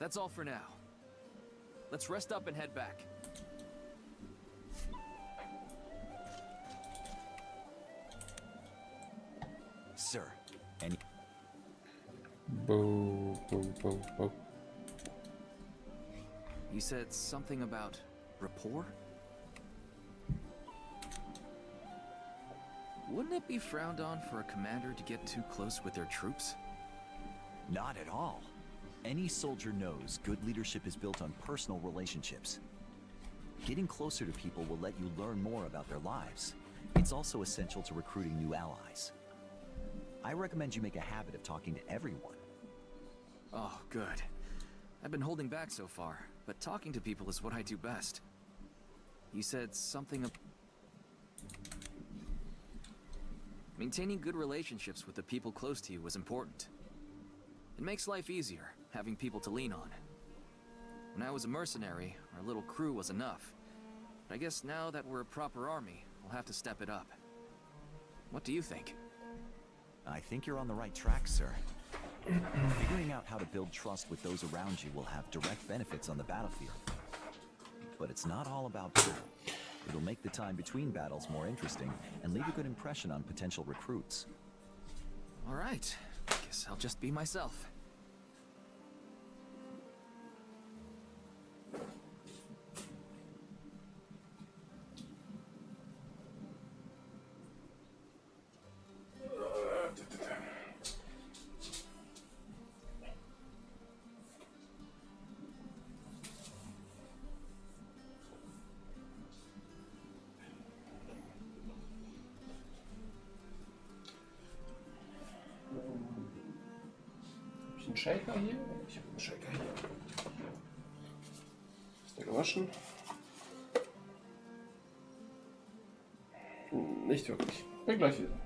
That's all for now. Let's rest up and head back. Sir, any... Boo. You said something about rapport? Wouldn't it be frowned on for a commander to get too close with their troops? Not at all. Any soldier knows good leadership is built on personal relationships. Getting closer to people will let you learn more about their lives. It's also essential to recruiting new allies. I recommend you make a habit of talking to everyone. Oh, good. I've been holding back so far, but talking to people is what I do best. You said something maintaining good relationships with the people close to you was important. It makes life easier, having people to lean on. When I was a mercenary, our little crew was enough. But I guess now that we're a proper army, we'll have to step it up. What do you think? I think you're on the right track, sir. Figuring out how to build trust with those around you will have direct benefits on the battlefield. But it's not all about battle. It'll make the time between battles more interesting and leave a good impression on potential recruits. All right. Guess I'll just be myself. Ein Shaker hier? Ich habe einen Shaker hier. Ist der gewaschen? Nicht wirklich. Bin gleich wieder.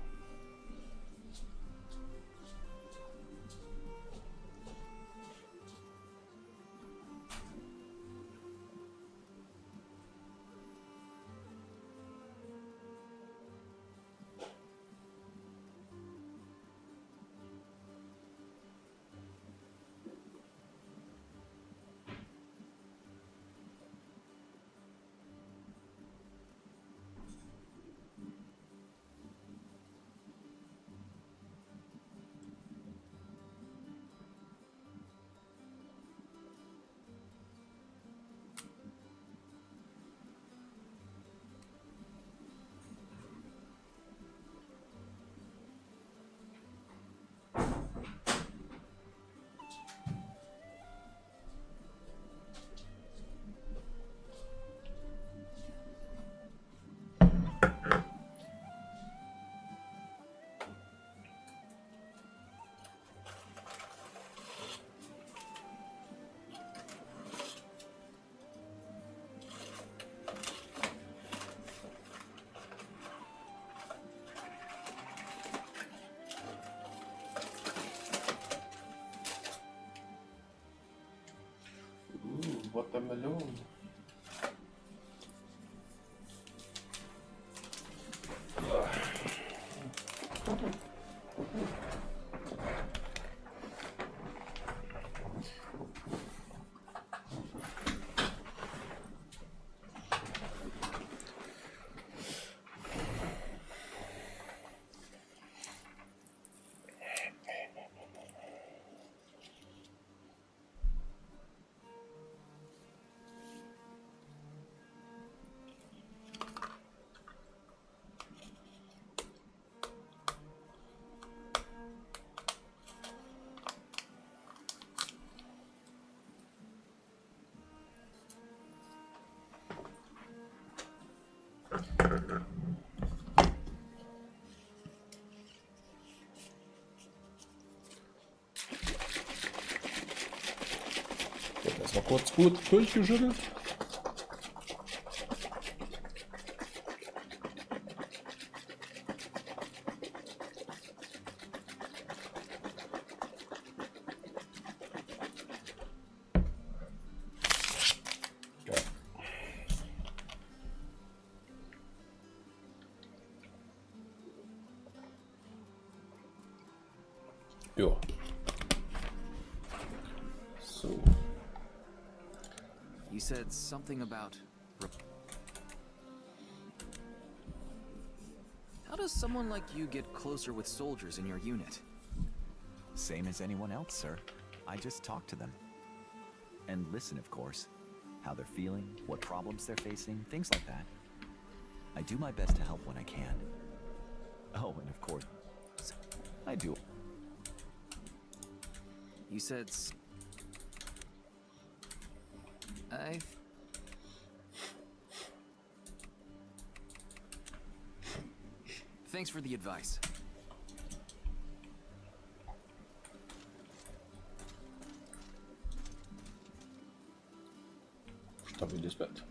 Watermelon. Wird erstmal kurz gut durchgeschüttelt. Ja. So. You said something about... How does someone like you get closer with soldiers in your unit? Same as anyone else, sir. I just talk to them. And listen, of course. How they're feeling, what problems they're facing, things like that. I do my best to help when I can. Oh, and of course, I do. You said... Thanks for the advice. Tar vi dispet.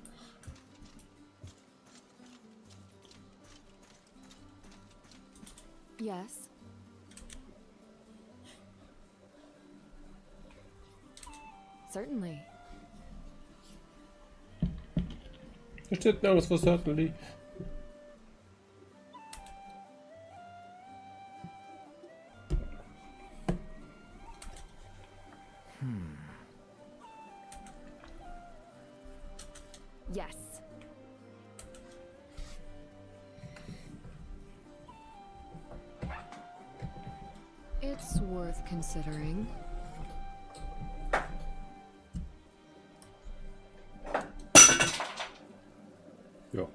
Yes. Certainly. Det steht nirgends for certainly. Yes. It's worth considering. Ja.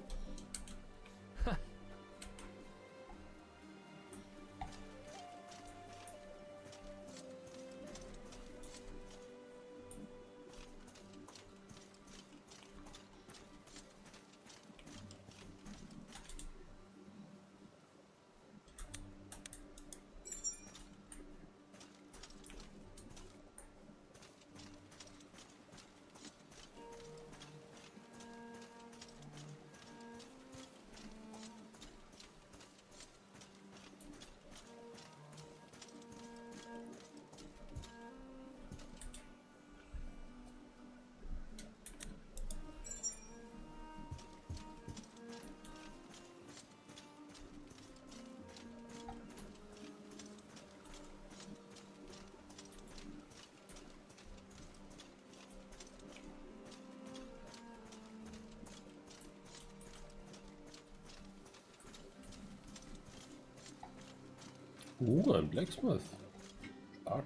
Ein Blacksmith. Stark.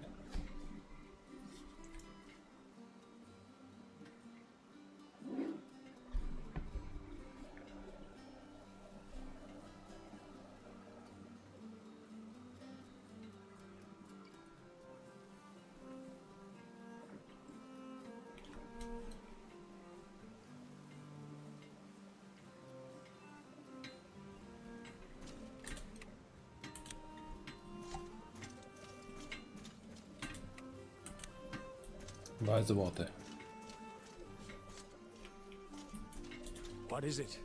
Weise Worte. What is it?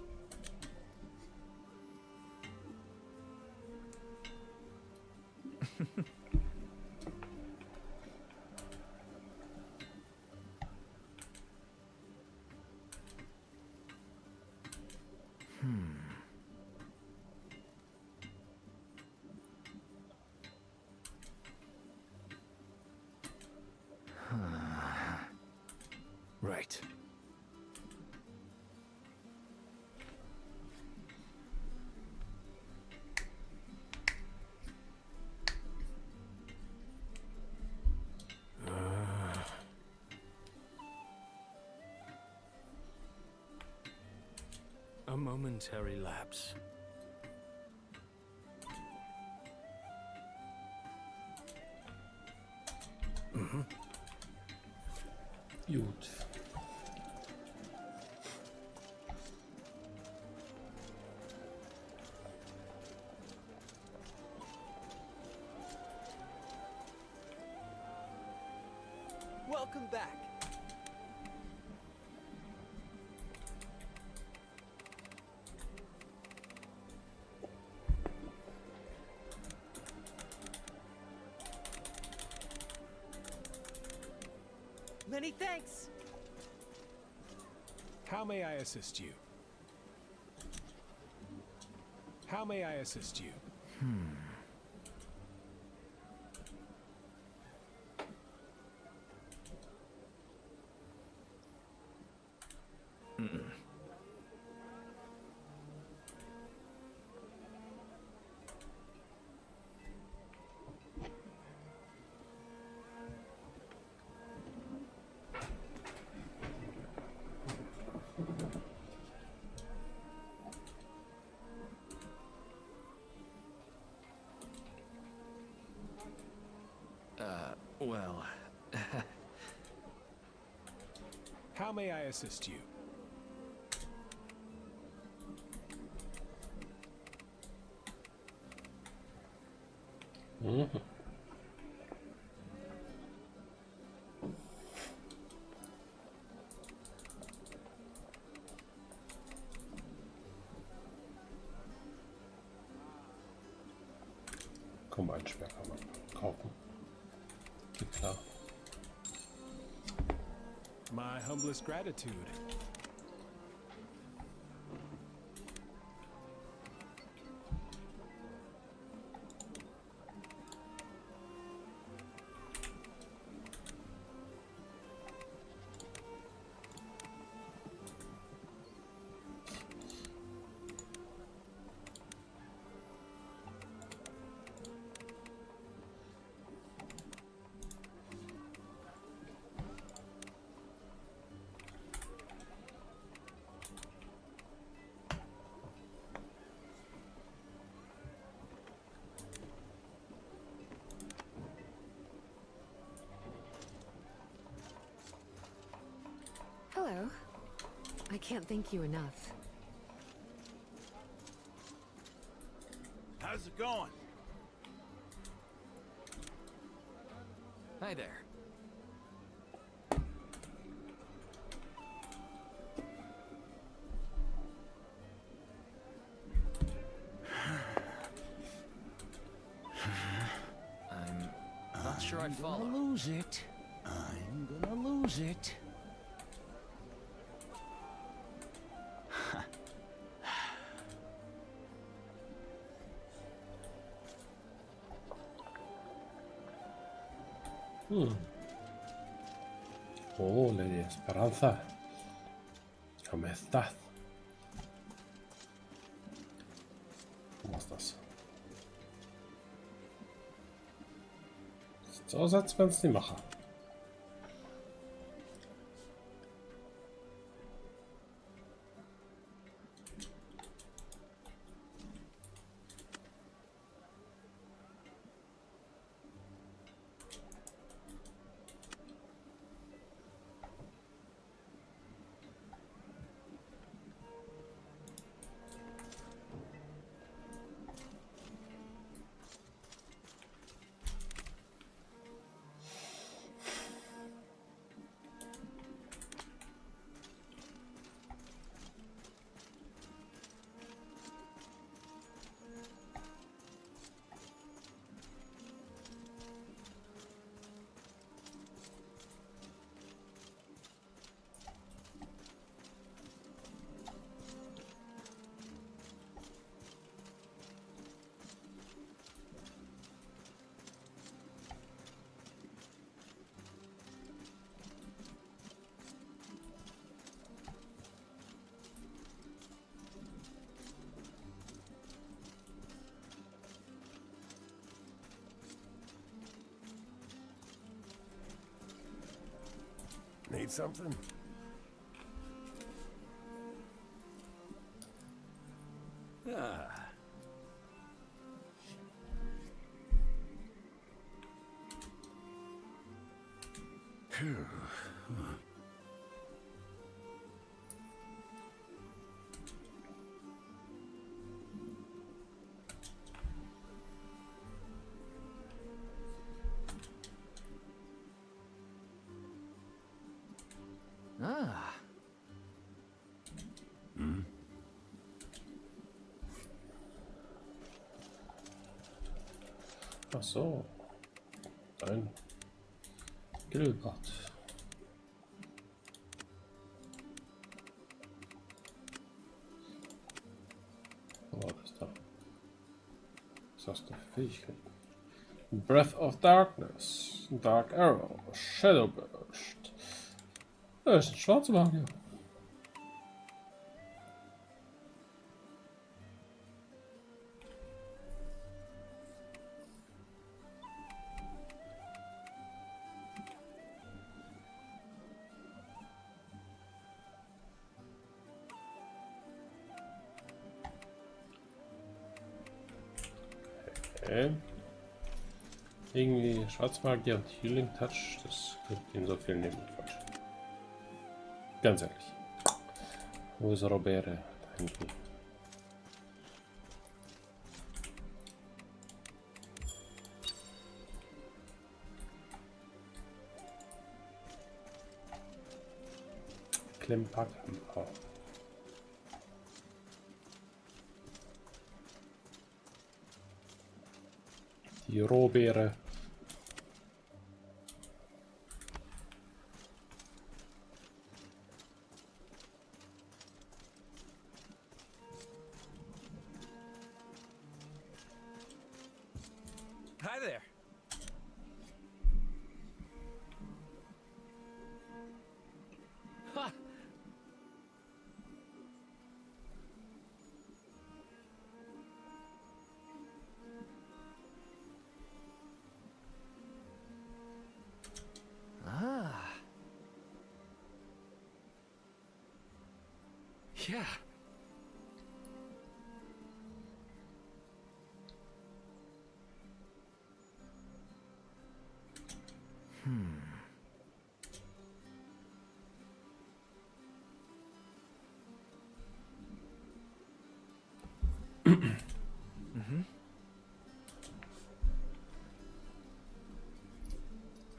Right. A momentary lapse. Gut. Welcome back. Many thanks. How may I assist you? How may I assist you? Well... How may I assist you? Komm, einen Speer kann man kaufen. Geht klar. My humblest gratitude. Hello. I can't thank you enough. How's it going? Hi there. I'm not sure I follow. I'm gonna lose it. I'm gonna lose it. Oh, Lady Esperanza. ¿Cómo estás? ¿Cómo estás? So setzt man es die Macher. Need something? Ah. Phew. Ah. Ach so. Ein Grillbad. Oh, was ist da? Was hast du für Fähigkeiten? Breath of Darkness, Dark Arrow, Shadow Burst. Das ist ein schwarzer Magier. Okay. Irgendwie Schwarzmagier und Healing Touch, das gibt ihm so viel Nebeneffekt. Ganz ehrlich. Wo ist Robere? Irgendwie. Klimpack. Oh. Die Rohbeere. Hi there. Ha! Ah. Yeah.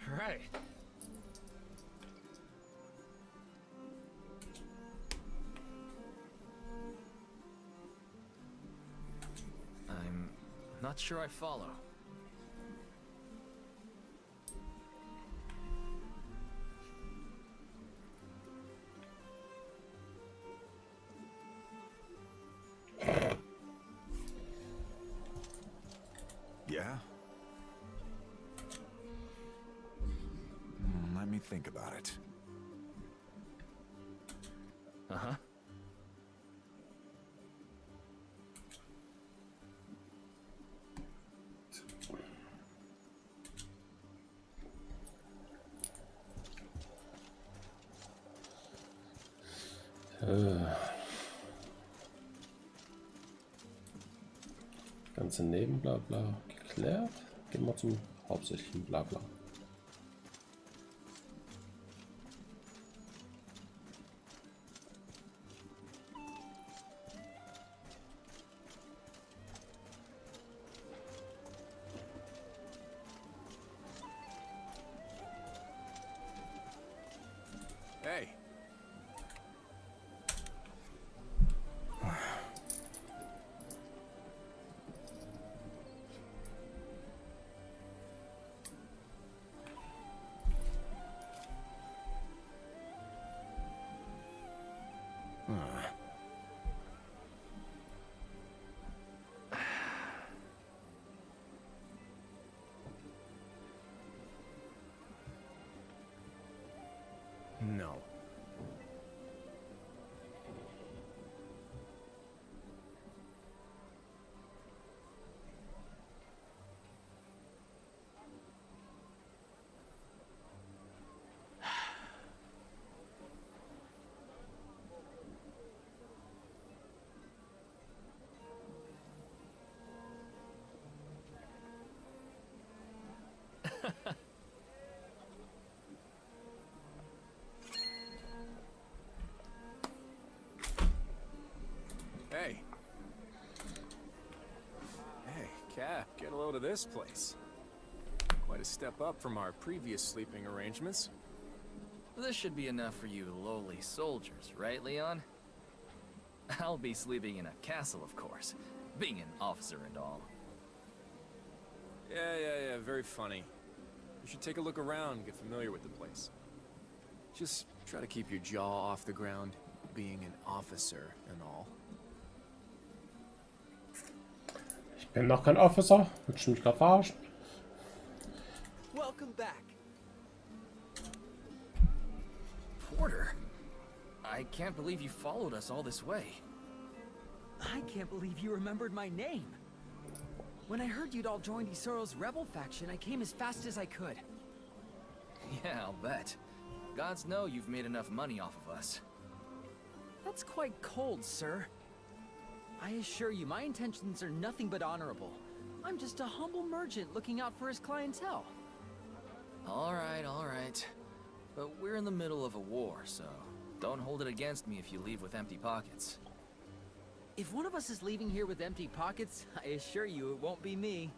Right. I'm not sure I follow. Yeah? Let me think about it. Uh-huh. Ganze Nebenblabla geklärt. Gehen wir zum hauptsächlichen Blabla. Hey. No. this place. Quite a step up from our previous sleeping arrangements. This should be enough for you lowly soldiers, right, Leon? I'll be sleeping in a castle, of course, being an officer and all. Yeah, very funny. You should take a look around and get familiar with the place. Just try to keep your jaw off the ground, being an officer and all. Ich bin noch kein Officer. Willst du mich gerade verarschen? Welcome back. Porter, I can't believe you followed us all this way. I can't believe you remembered my name. When I heard you'd all joined Isoro's rebel faction, I came as fast as I could. Yeah, I'll bet. Gods know you've made enough money off of us. That's quite cold, sir. I assure you, my intentions are nothing but honorable. I'm just a humble merchant looking out for his clientele. All right. But we're in the middle of a war, so don't hold it against me if you leave with empty pockets. If one of us is leaving here with empty pockets, I assure you it won't be me.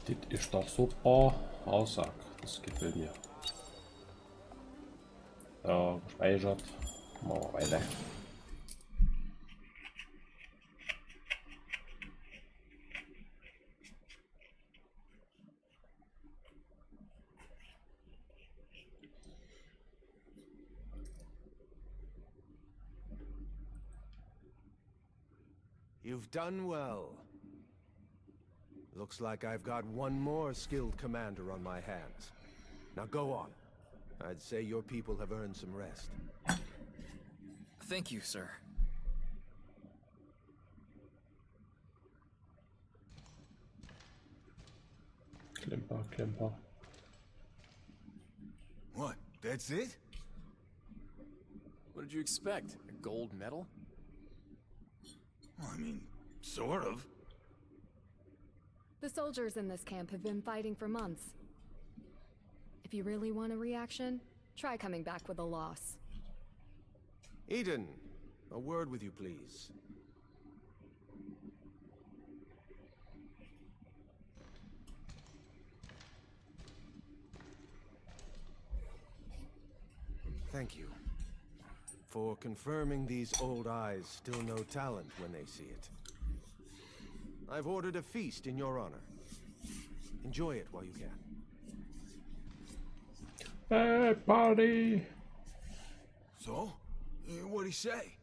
Das ist doch super Aussage. Das gefällt mir. Ja, gespeichert. Machen wir weiter. You've done well. Looks like I've got one more skilled commander on my hands. Now go on. I'd say your people have earned some rest. Thank you, sir. Klimper. What? That's it? What did you expect? A gold medal? Well, I mean, sort of. The soldiers in this camp have been fighting for months. If you really want a reaction, try coming back with a loss. Eden, a word with you, please. Thank you for confirming these old eyes still know talent when they see it. I've ordered a feast in your honor. Enjoy it while you can. Hey, party! So? What'd he say?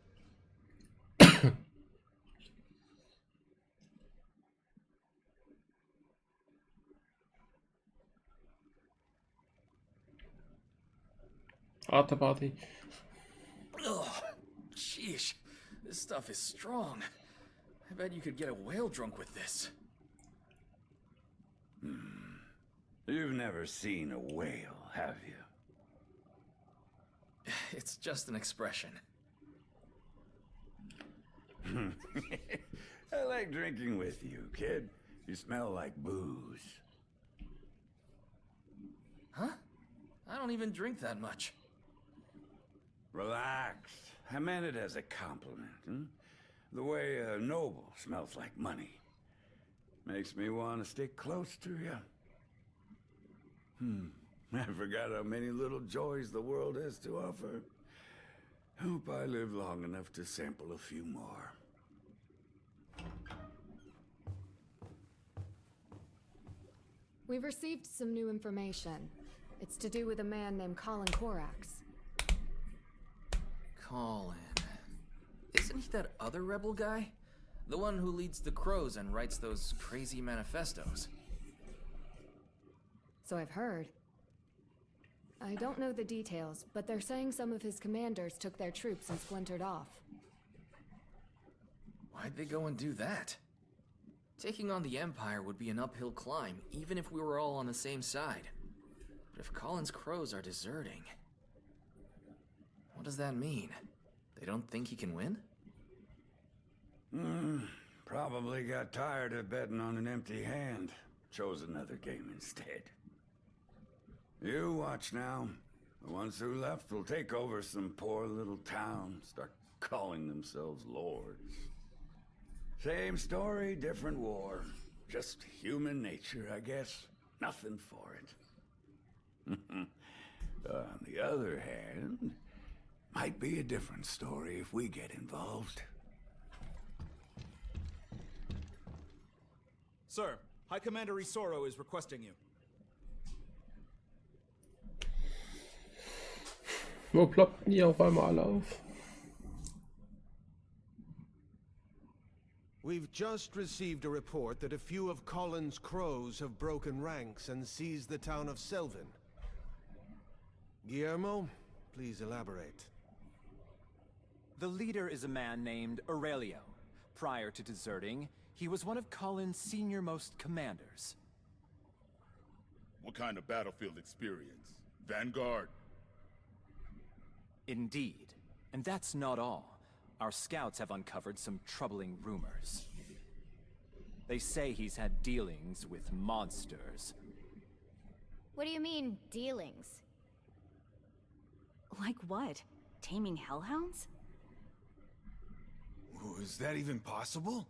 After party. Ugh, sheesh. This stuff is strong. I bet you could get a whale drunk with this. You've never seen a whale, have you? It's just an expression. I like drinking with you, kid. You smell like booze. Huh? I don't even drink that much. Relax. I meant it as a compliment. The way a noble smells like money. Makes me want to stick close to you. I forgot how many little joys the world has to offer. Hope I live long enough to sample a few more. We've received some new information. It's to do with a man named Colin Korax. Colin. Isn't he that other rebel guy? The one who leads the crows and writes those crazy manifestos. So I've heard. I don't know the details, but they're saying some of his commanders took their troops and splintered off. Why'd they go and do that? Taking on the Empire would be an uphill climb, even if we were all on the same side. But if Colin's crows are deserting... what does that mean? They don't think he can win? Probably got tired of betting on an empty hand. Chose another game instead. You watch now. The ones who left will take over some poor little town, start calling themselves lords. Same story, different war. Just human nature, I guess. Nothing for it. On the other hand, might be a different story if we get involved. Sir, High Commander Isoro is requesting you. Wo ploppten die auf einmal alle auf? We've just received a report that a few of Colin's crows have broken ranks and seized the town of Selvin. Guillermo, please elaborate. The leader is a man named Aurelio. Prior to deserting, he was one of Colin's senior-most commanders. What kind of battlefield experience? Vanguard? Indeed. And that's not all. Our scouts have uncovered some troubling rumors. They say he's had dealings with monsters. What do you mean, dealings? Like what? Taming hellhounds? Is that even possible?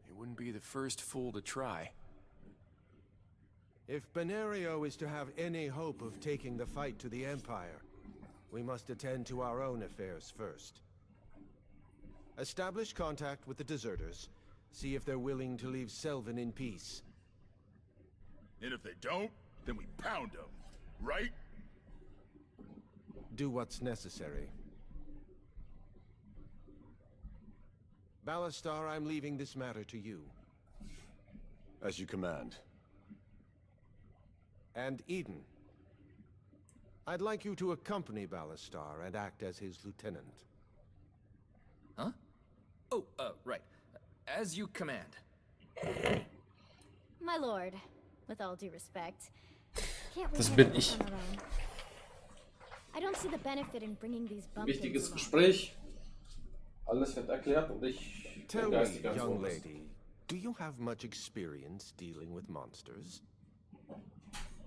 He wouldn't be the first fool to try. If Benario is to have any hope of taking the fight to the Empire, we must attend to our own affairs first. Establish contact with the deserters. See if they're willing to leave Selvin in peace. And if they don't, then we pound them, right? Do what's necessary. Ballastar, I'm leaving this matter to you. As you command. And Eden. I'd like you to accompany Ballastar and act as his lieutenant. Huh? Oh, right. As you command. My lord, with all due respect, can't we Das handle bin this ich. on our own? I don't see the benefit in bringing these bumpkins Wichtiges along. Gespräch. Alles wird erklärt und ich Tell bin me, geistig ganz young woanders. lady, do you have much experience dealing with monsters?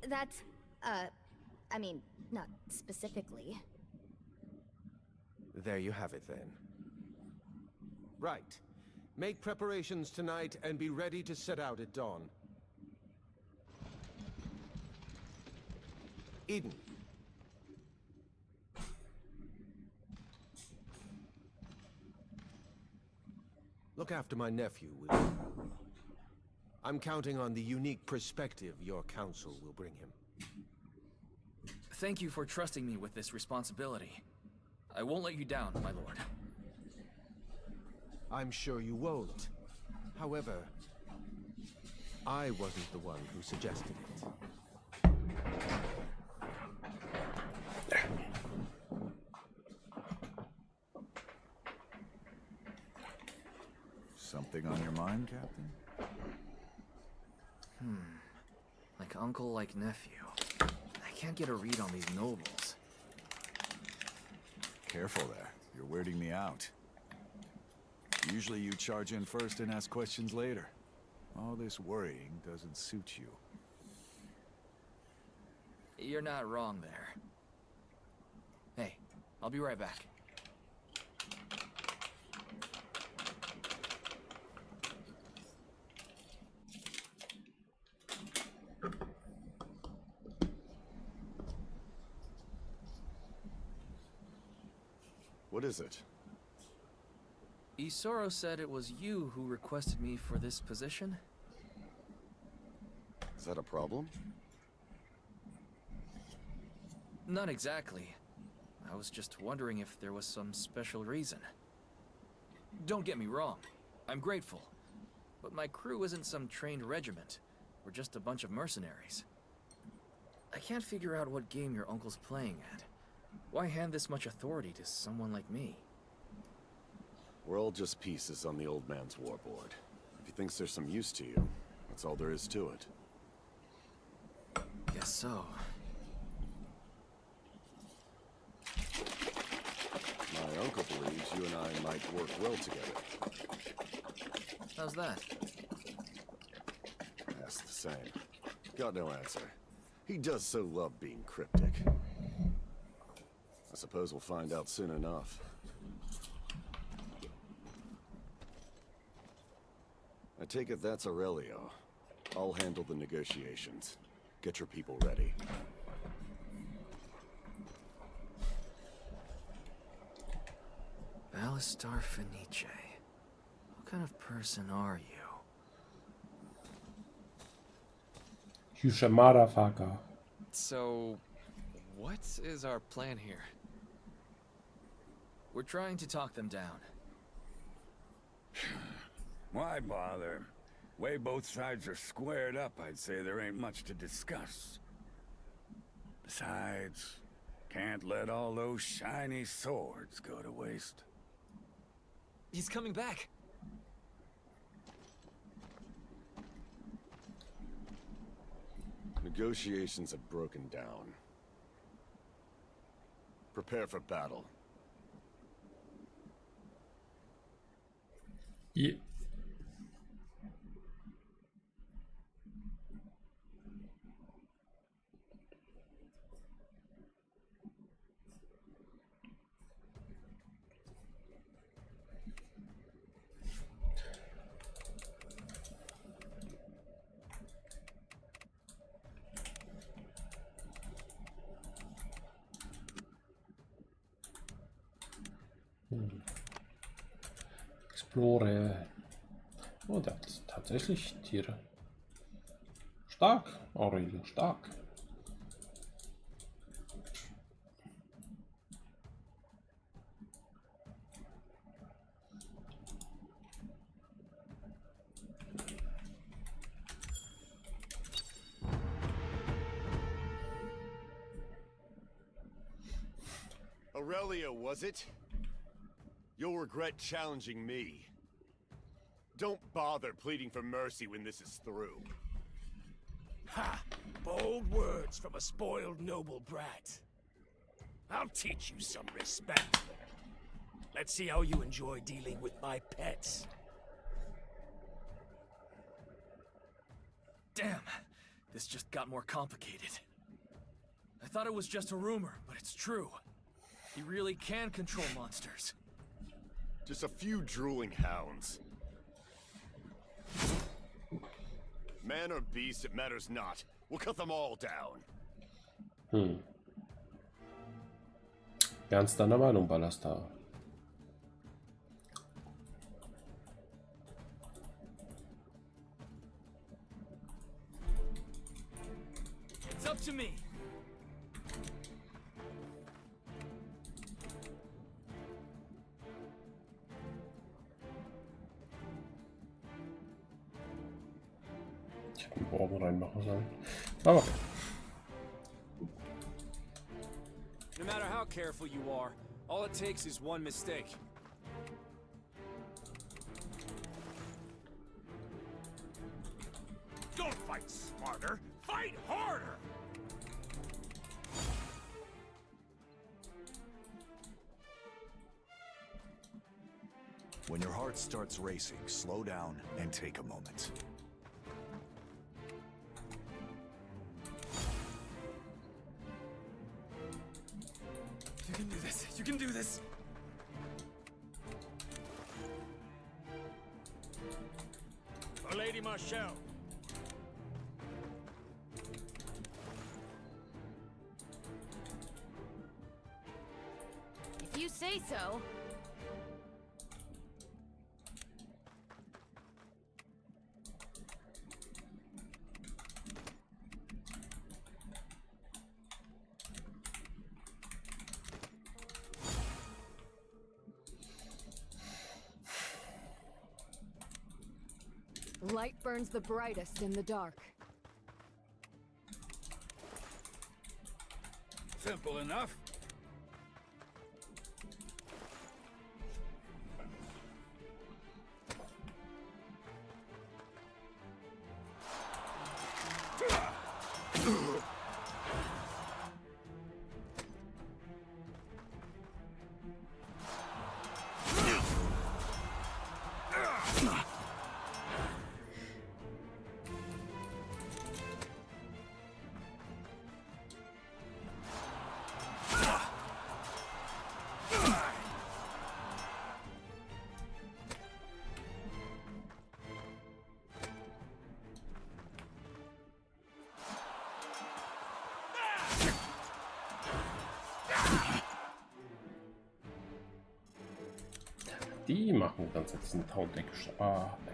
That's, I mean, not specifically. There you have it then. Right. Make preparations tonight and be ready to set out at dawn. Eden. Look after my nephew, will you? I'm counting on the unique perspective your council will bring him. Thank you for trusting me with this responsibility. I won't let you down, my lord. I'm sure you won't. However, I wasn't the one who suggested it. Something on your mind, Captain? Like uncle, like nephew. I can't get a read on these nobles. Careful there. You're weirding me out. Usually you charge in first and ask questions later. All this worrying doesn't suit you. You're not wrong there. Hey, I'll be right back. What is it? Isoro said it was you who requested me for this position? Is that a problem? Not exactly. I was just wondering if there was some special reason. Don't get me wrong. I'm grateful. But my crew isn't some trained regiment. We're just a bunch of mercenaries. I can't figure out what game your uncle's playing at. Why hand this much authority to someone like me? We're all just pieces on the old man's warboard. If he thinks there's some use to you, that's all there is to it. Guess so. My uncle believes you and I might work well together. How's that? Ask the same. Got no answer. He does so love being cryptic. I suppose suppose we'll find out soon enough. I take it that's Aurelio. I'll handle the negotiations. Get your people ready. Alistar Fenice. What kind of person are you? You a motherfucker. So, what is our plan here? We're trying to talk them down. Why bother? Way both sides are squared up, I'd say there ain't much to discuss. Besides, can't let all those shiny swords go to waste. He's coming back. Negotiations have broken down. Prepare for battle. Yeah. Explore. Oh, der hat tatsächlich Tiere. Stark, Aurelio, stark. Aurelio, was it? You'll regret challenging me. Don't bother pleading for mercy when this is through. Ha! Bold words from a spoiled noble brat. I'll teach you some respect. Let's see how you enjoy dealing with my pets. Damn, this just got more complicated. I thought it was just a rumor, but it's true. He really can control monsters. Just a few drooling hounds. Man or beast, it matters not. We'll cut them all down. Ganz deiner Meinung, Ballastar. It's up to me. Ich hätte einen Bogen reinmachen sollen. Aber No matter how careful you are, all it takes is one mistake. Don't fight smarter, fight harder! When your heart starts racing, slow down and take a moment. You can do this. You can do this. For Lady Marshall. If you say so. Light burns the brightest in the dark. Simple enough. die machen ganz jetzt einen Taunting. Ah, okay.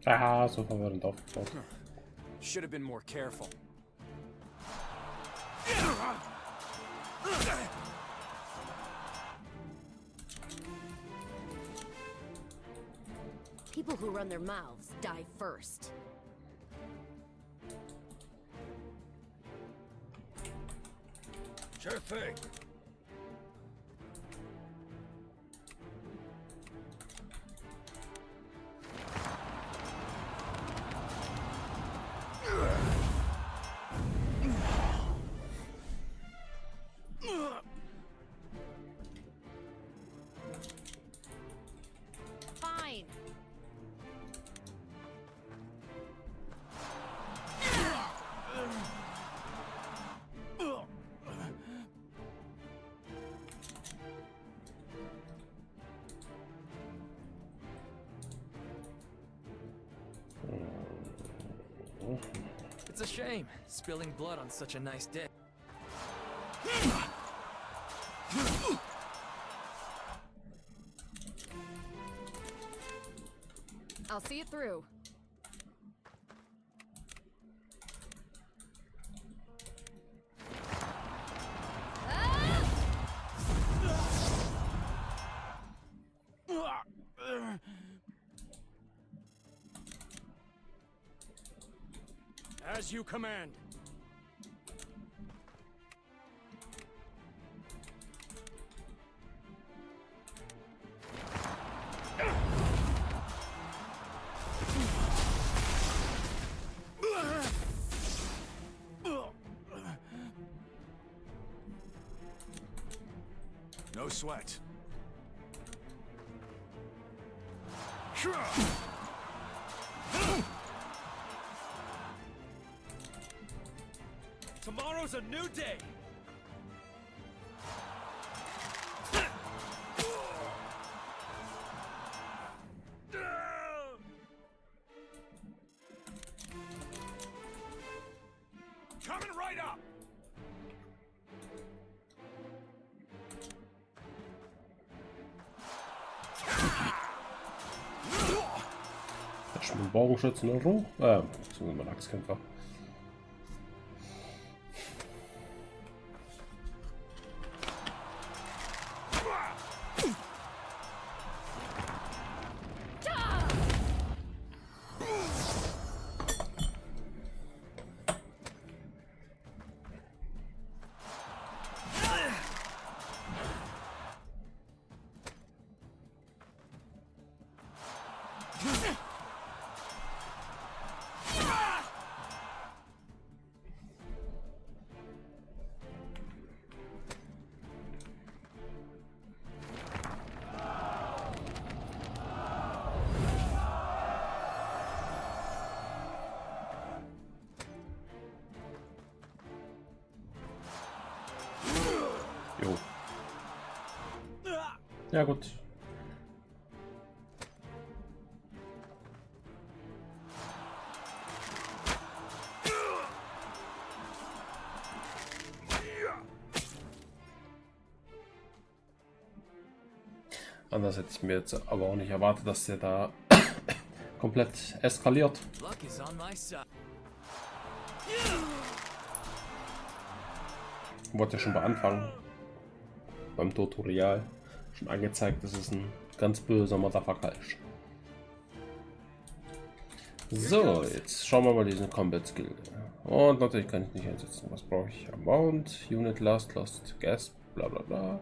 Ah, so verwirrend aufgebaut. Should have been more careful. People who run their mouths die first. Sure thing. Fine. It's a shame, spilling blood on such a nice day. I'll see it through. As you command. No sweat. Tomorrow's a new day. Coming right up. Das ist schon ein Bogenschützen oder so? Beziehungsweise mein Axtkämpfer. Jo. Ja gut. Anders hätte ich mir jetzt aber auch nicht erwartet, dass der da komplett eskaliert. Luck is on my side. Wurde ja schon bei Anfang beim Tutorial schon angezeigt, dass es ein ganz böser Motherfucker ist. So, jetzt schauen wir mal diesen Combat Skill. Und natürlich kann ich nicht einsetzen. Was brauche ich? Amount, Unit Last, Lost Gas, bla bla bla.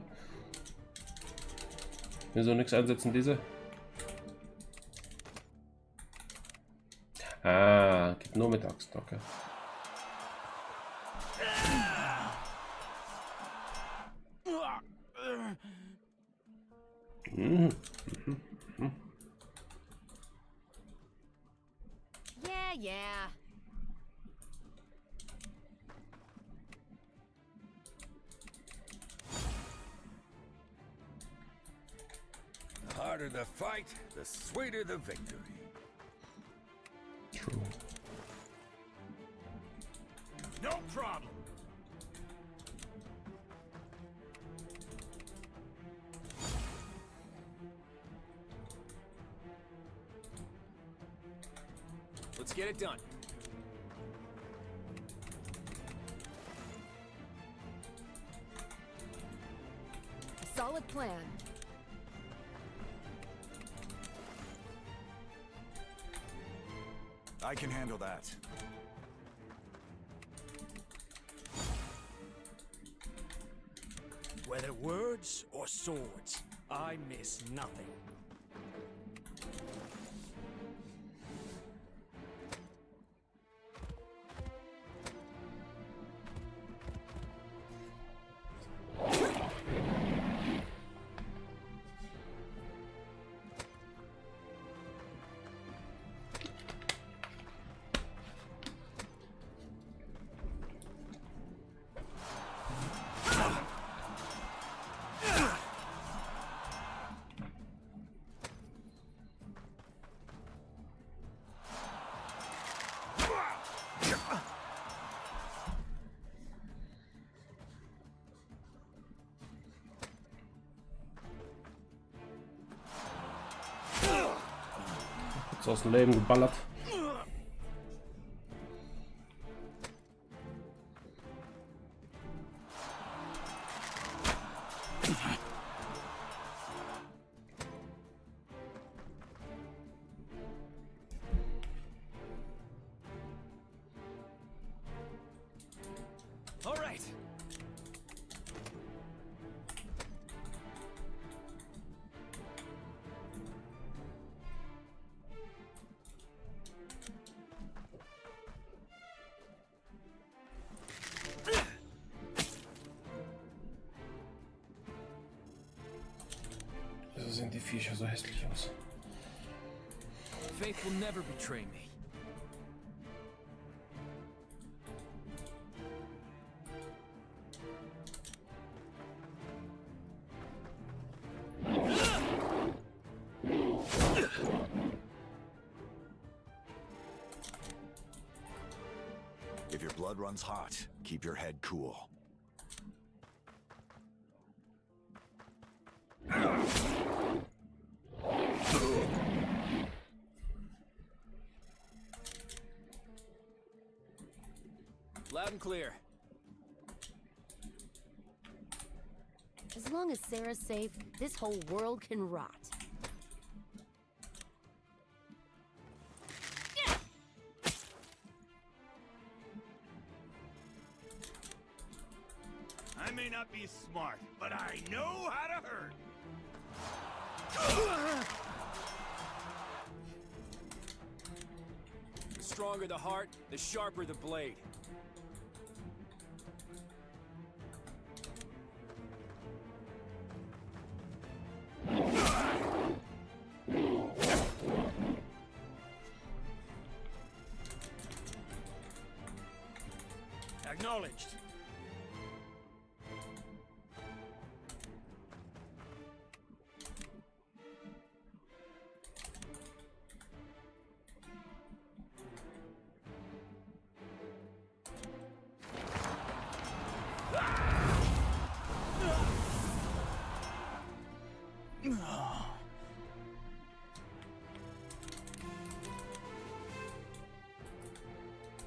Wieso nichts einsetzen, diese? Ah, geht nur mit Axt, okay. Mhm. Yeah, yeah. The harder the fight, the sweeter the victory. True. No problem. Let's get it done. A solid plan. I can handle that. Whether words or swords, I miss nothing. Jetzt aus dem Leben geballert. All right. Wieso sehen die Viecher so hässlich aus? Faith will never betray me. If your blood runs hot, keep your head cool. Loud and clear. As long as Sarah's safe, this whole world can rot. I may not be smart, but I know how to hurt. The stronger the heart, the sharper the blade. Acknowledged.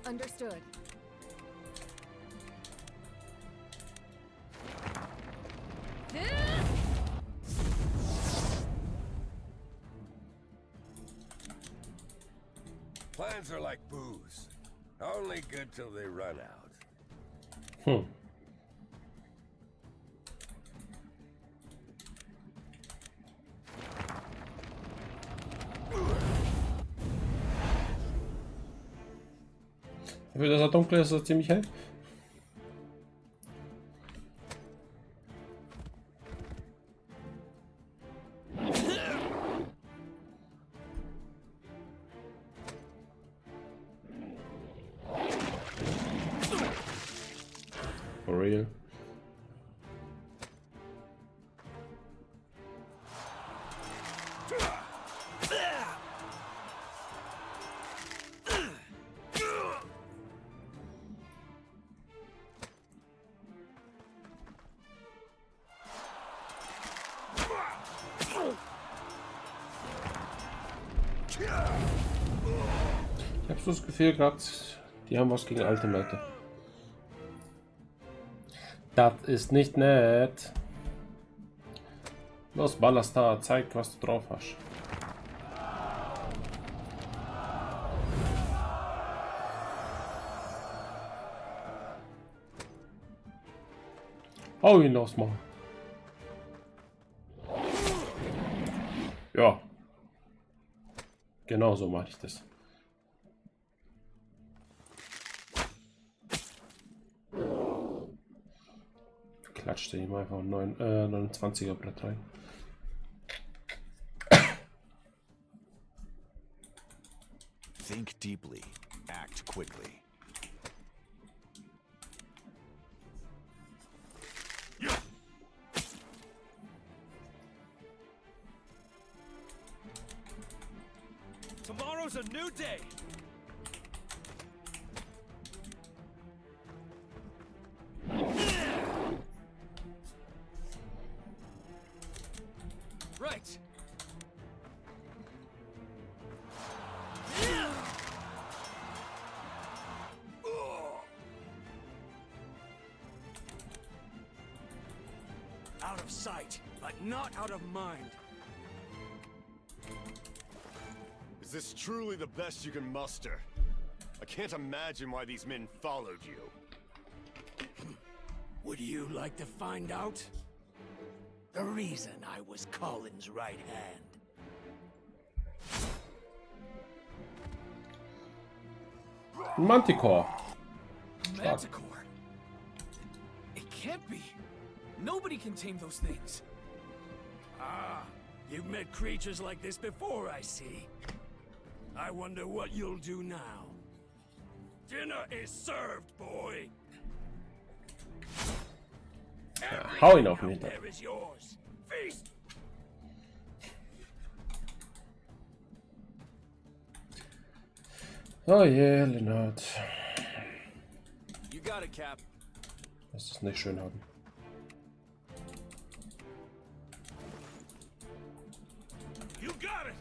Understood. Plans are like booze. Only good till they run out. Hmm. Dafür, dass er dunkel ist, ist er ziemlich hell. For real. Ich habe so das Gefühl gehabt, die haben was gegen alte Leute. Das ist nicht nett. Los, Ballastar, zeig, was du drauf hast. Hau ihn los, Mann. Ja. Genau so mache ich das. Klatschte ihm einfach ein 29er Brett rein. Think deeply, act quickly. Tomorrow's a new day. Right. Out of sight, but not out of mind. Is this truly the best you can muster? I can't imagine why these men followed you. Would you like to find out? The reason I was Colin's right hand. Manticore. Manticore? It can't be. Nobody can tame those things. Ah, you've met creatures like this before, I see. I wonder what you'll do now. Dinner is served, boy. Hau ihn auf mich. There is yours. Feast. Oh je, Lennart. You got it, Cap. Lass es nicht schön haben. You got it.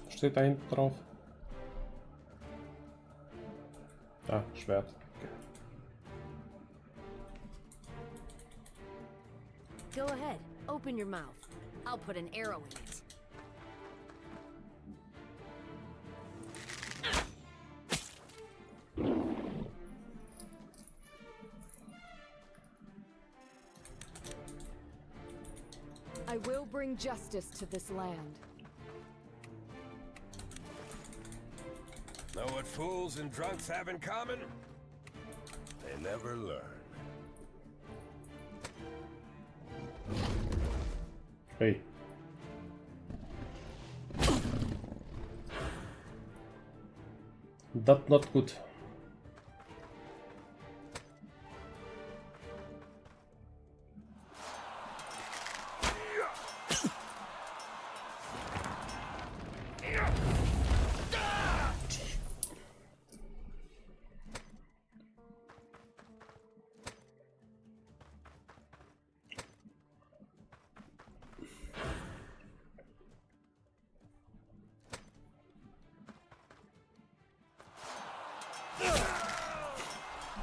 Steht da hinten drauf? Ah, Schwert. Okay. Go ahead, open your mouth. I'll put an arrow in it. I will bring justice to this land. Know what fools and drunks have in common? They never learn. Hey. Das not gut.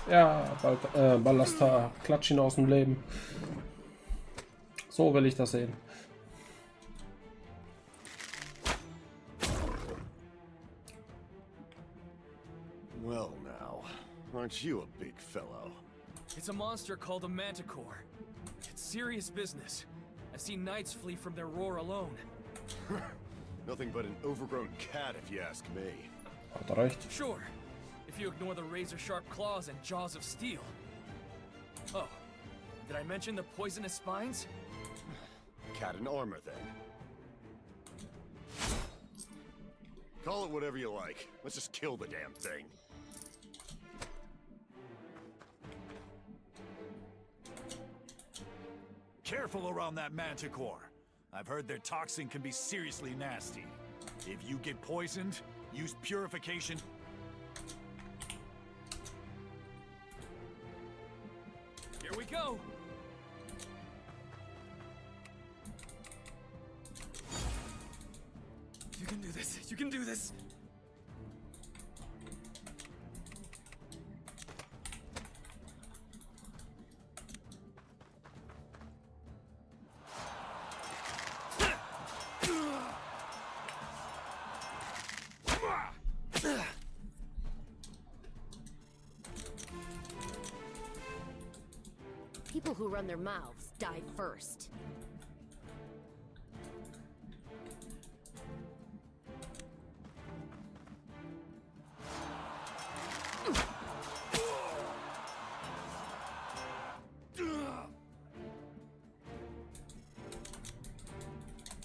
Ja, Ballastar, klatsch ihn aus dem Leben. So will ich das sehen. Well now, aren't you a big fellow? It's a monster called a manticore. It's serious business. I've seen knights flee from their roar alone. Nothing but an overgrown cat, if you ask me. Hat er recht. Sure, if you ignore the razor-sharp claws and jaws of steel. Oh, did I mention the poisonous spines? Cat in armor, then. Call it whatever you like. Let's just kill the damn thing. Careful around that manticore. I've heard their toxin can be seriously nasty. If you get poisoned, use purification. Here we go! You can do this! You can do this! People who run their mouths die first.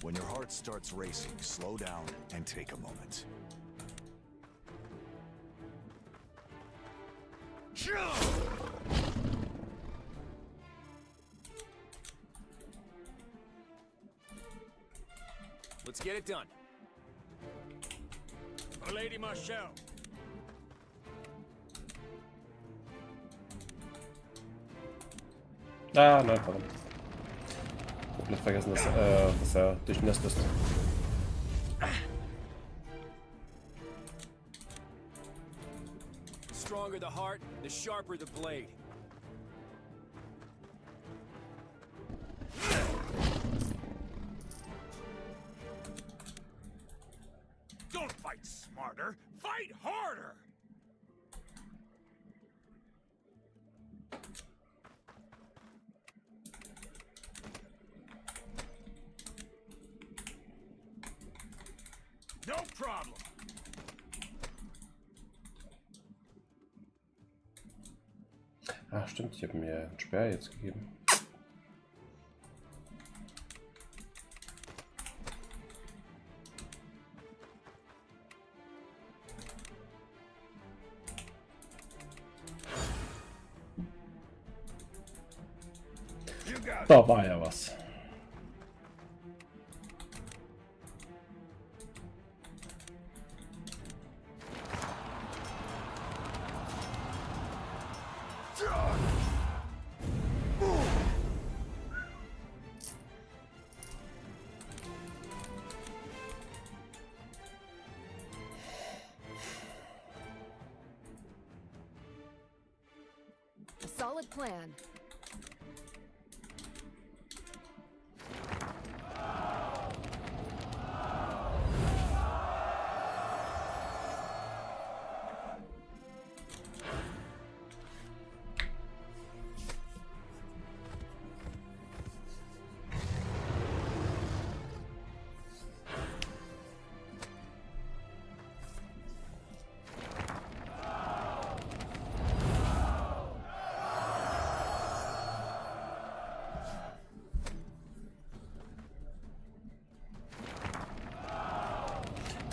When your heart starts racing, slow down and take a moment. Let's get it done. For Lady Marshall. Ah, nein, verdammt. Komplett vergessen, dass er durchnässt ist. The stronger the heart, the sharper the blade. Don't fight smarter, fight harder! No problem. Ah, stimmt, ich habe mir einen Speer jetzt gegeben. Da war ja was. A solid plan.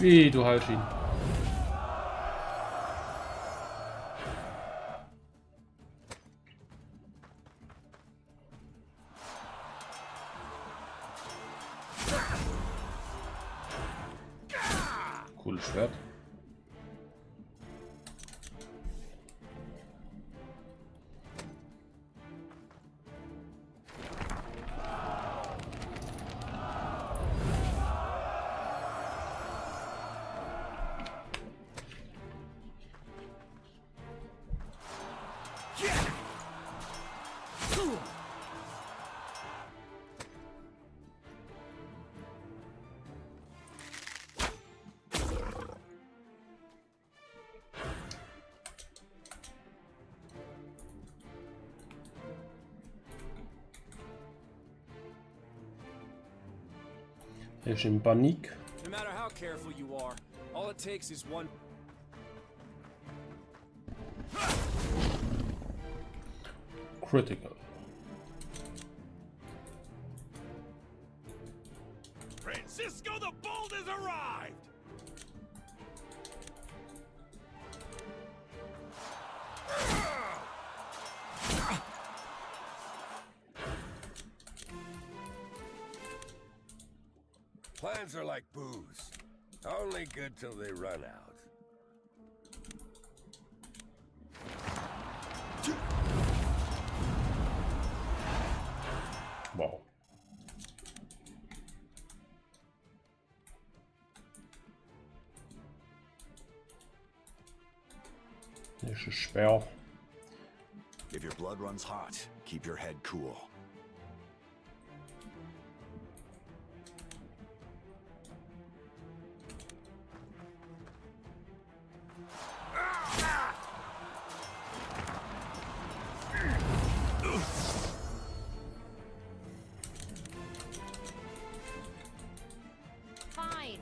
Wie, du haltst ihn. Cooles Schwert. Er ist in Panik. No matter how careful you are, all it takes is one. Critical. Francisco the Bold has arrived! Plans are like booze. Only good till they run out. Wow. Das ist schwer. If your blood runs hot, keep your head cool. Fine.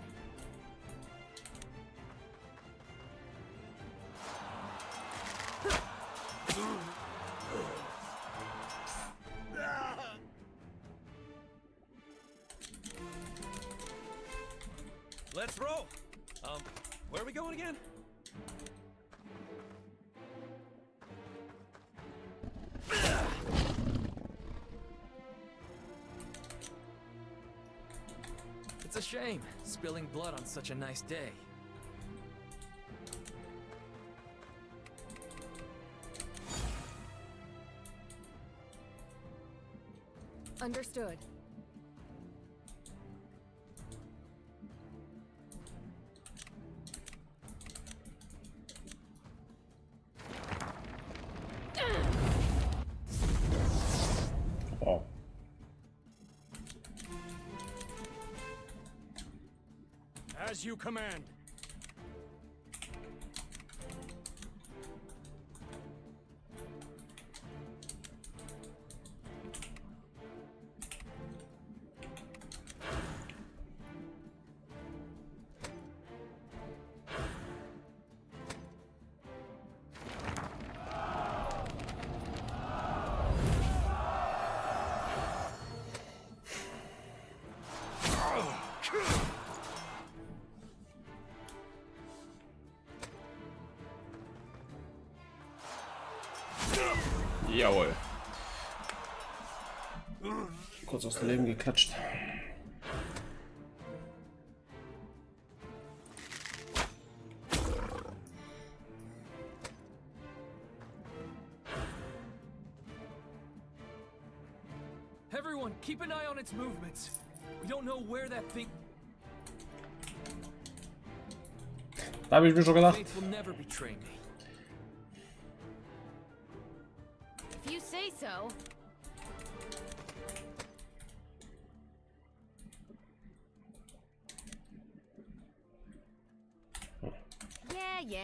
Let's roll. Where are we going again? It's a shame, spilling blood on such a nice day. Understood. Wow. As you command. Jawohl. Kurz aus dem Leben geklatscht. Everyone, keep an eye on its movements. We don't know where that thing. Da habe ich mir schon gedacht. Faith will never betray me. If you say so. Yeah.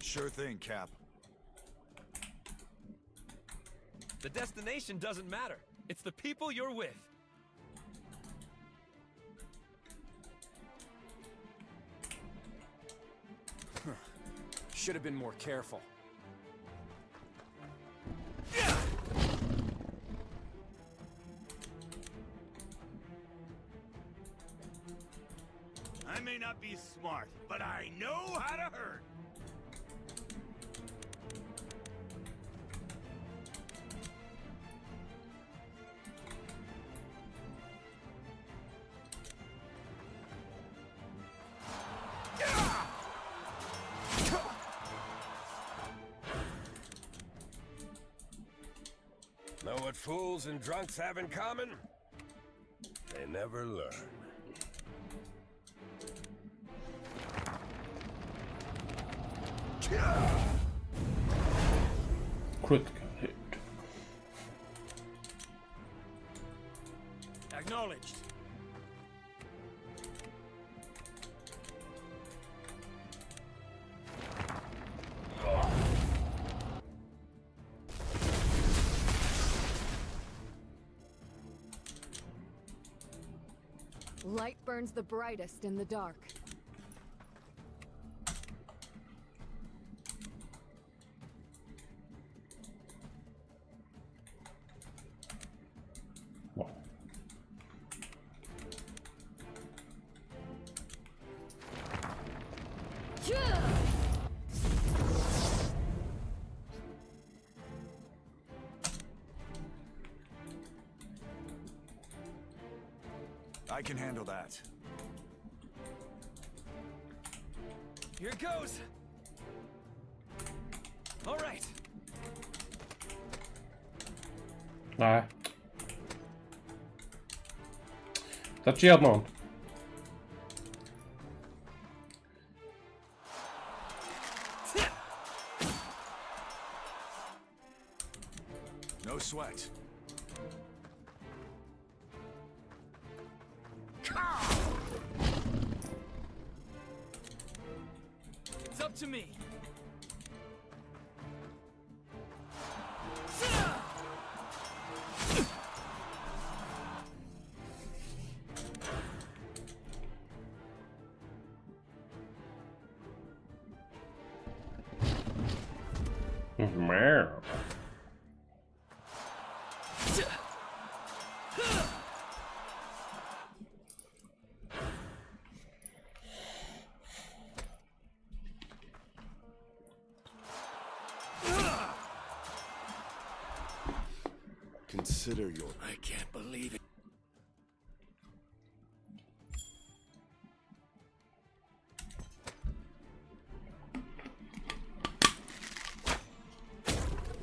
Sure thing, Cap. The destination doesn't matter. It's the people you're with. Should have been more careful. I may not be smart, but I know how to hurt. Know what fools and drunks have in common? They never learn. Critical hit. Acknowledged. Light burns the brightest in the dark. I can handle that. Here it goes. All right. Nej. Touchig man. No sweat. It's up to me. Meow. Consider your... I can't believe it.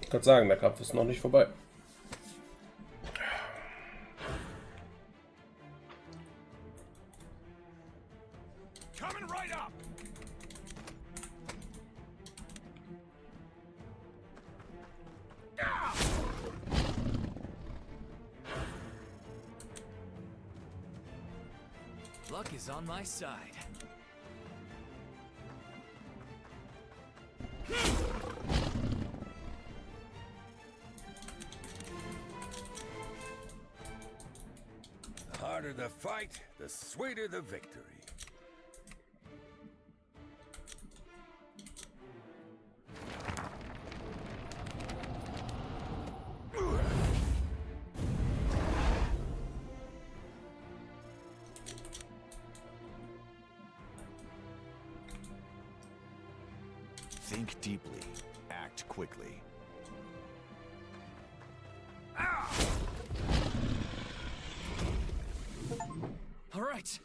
Ich kann sagen, der Kampf ist noch nicht vorbei. Coming right up. Luck is on my side. The harder the fight, the sweeter the victory. Think deeply, act quickly. All right.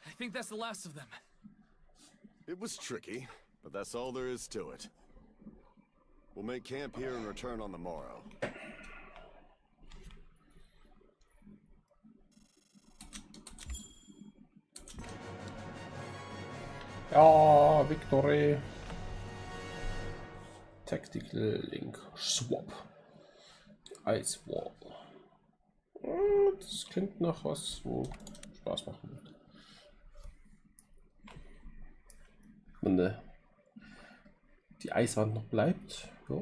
I think that's the last of them. It was tricky, but that's all there is to it. We'll make camp here and return on the morrow. Ja, Victory. Tactical Link Swap. Ice Wall. Das klingt nach was, wo Spaß machen wird. Wenn die Eiswand noch bleibt. Ja.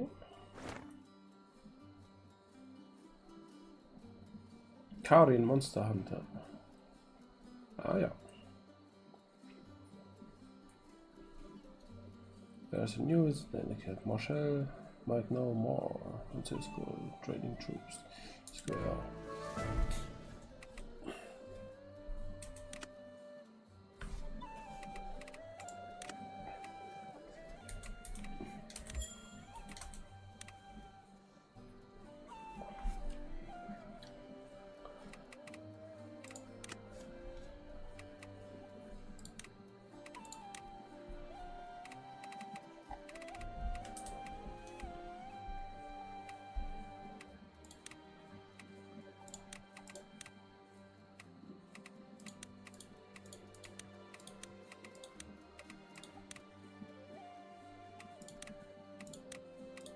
Karin Monster Hunter. Ah ja. There's a news that indicate Marshall might know more. Francisco trading troops. Let's go, ja.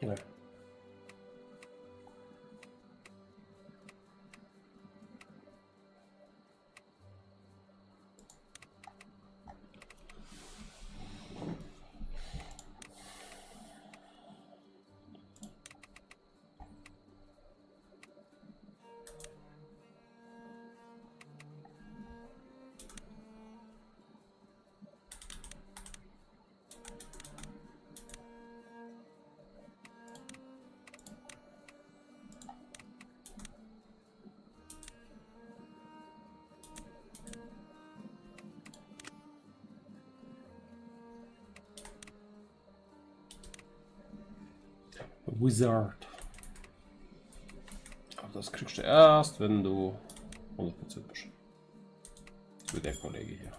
Ja. Wizard. Aber das kriegst du erst, wenn du 100% bist. Wie der Kollege hier.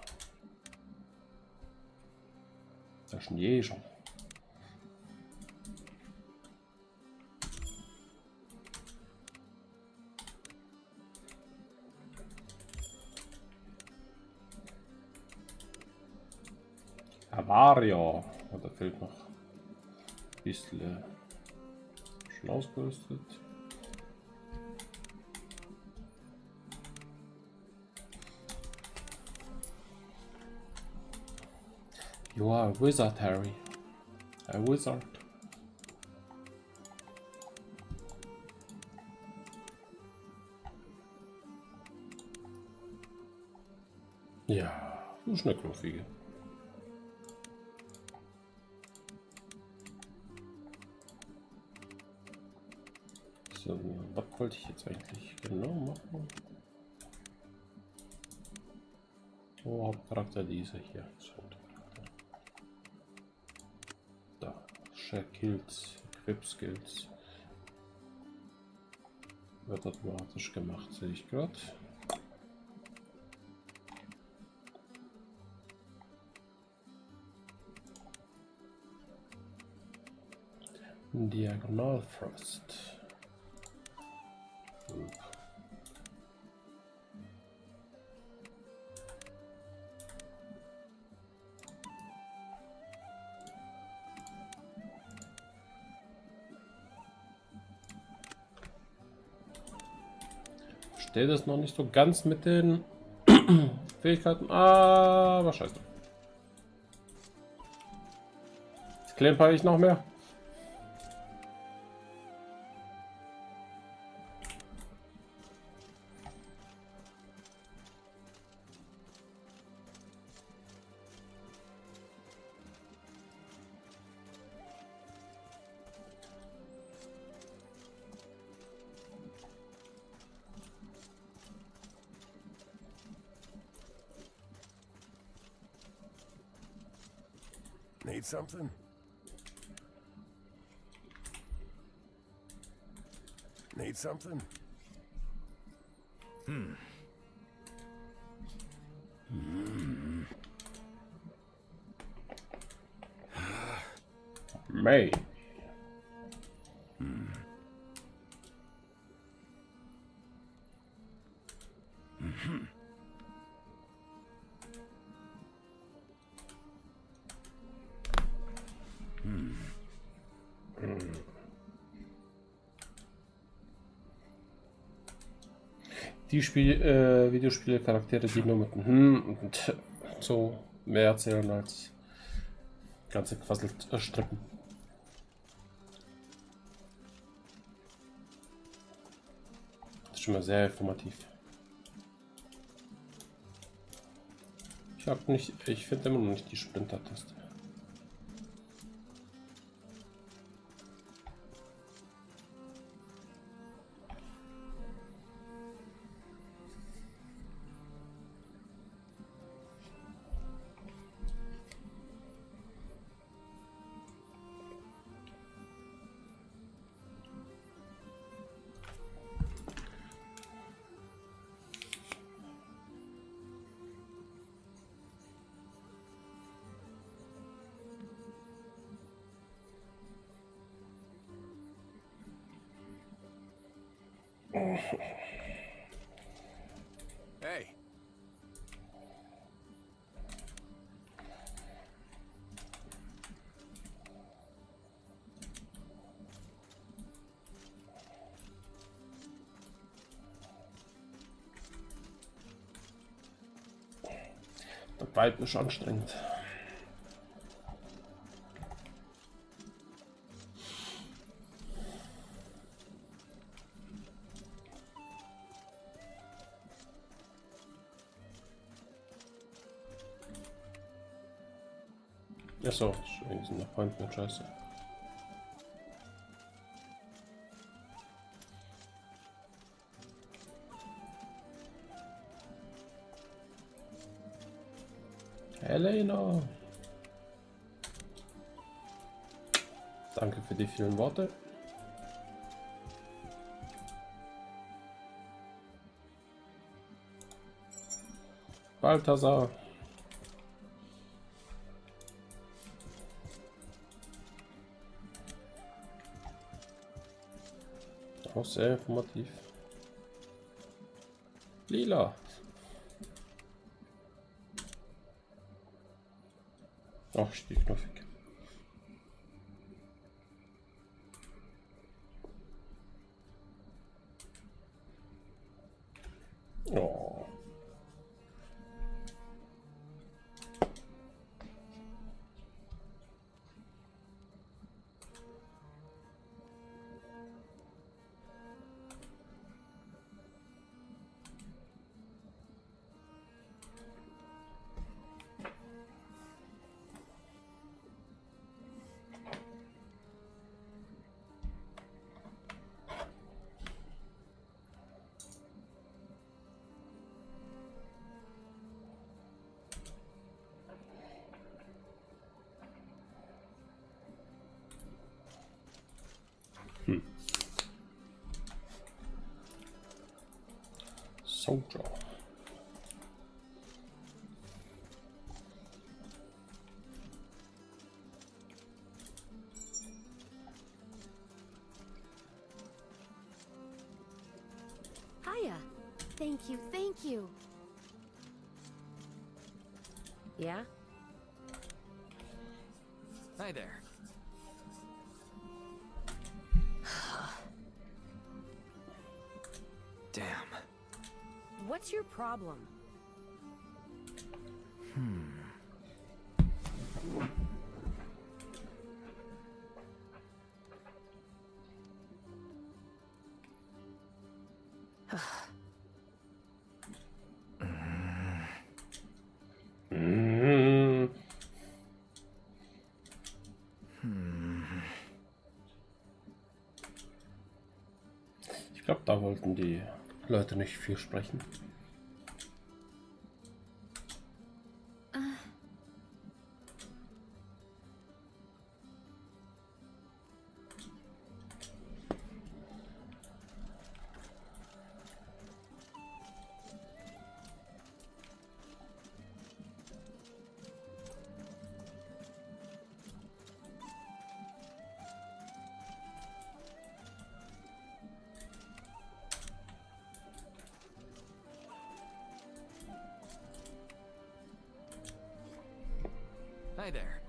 Das ist ein Jäger. Avario. Da fehlt noch ein bisschen. Schon ausgerüstet. You are a wizard, Harry. A wizard. Ja, du bist eine Knuffige. So, was wollte ich jetzt eigentlich genau machen? Oh, Hauptcharakter dieser hier. Da, Share Kills, Equip Skills. Wird automatisch gemacht, sehe ich gerade. Diagonal Thrust. Verstehe das noch nicht so ganz mit den Fähigkeiten, aber scheiße. Jetzt klemper ich noch mehr. Need something? Need something? May. Die Videospiele-Charaktere, die nur mit und so mehr erzählen als ganze quasselt strippen. Das ist schon mal sehr informativ. Ich finde immer noch nicht die Splinter-Taste. Hey. Das Vibe ist anstrengend. Achso, wir sind nach Point mit Scheiße. Elena! Danke für die vielen Worte. Balthasar. Auch sehr informativ. Lila. Ach, stiefknuffig. Oh. Soldier. Hiya. Thank you, thank you. Yeah? Hi there. Damn. What's your problem? Ich glaube, da wollten die Leute nicht viel sprechen. Hi there.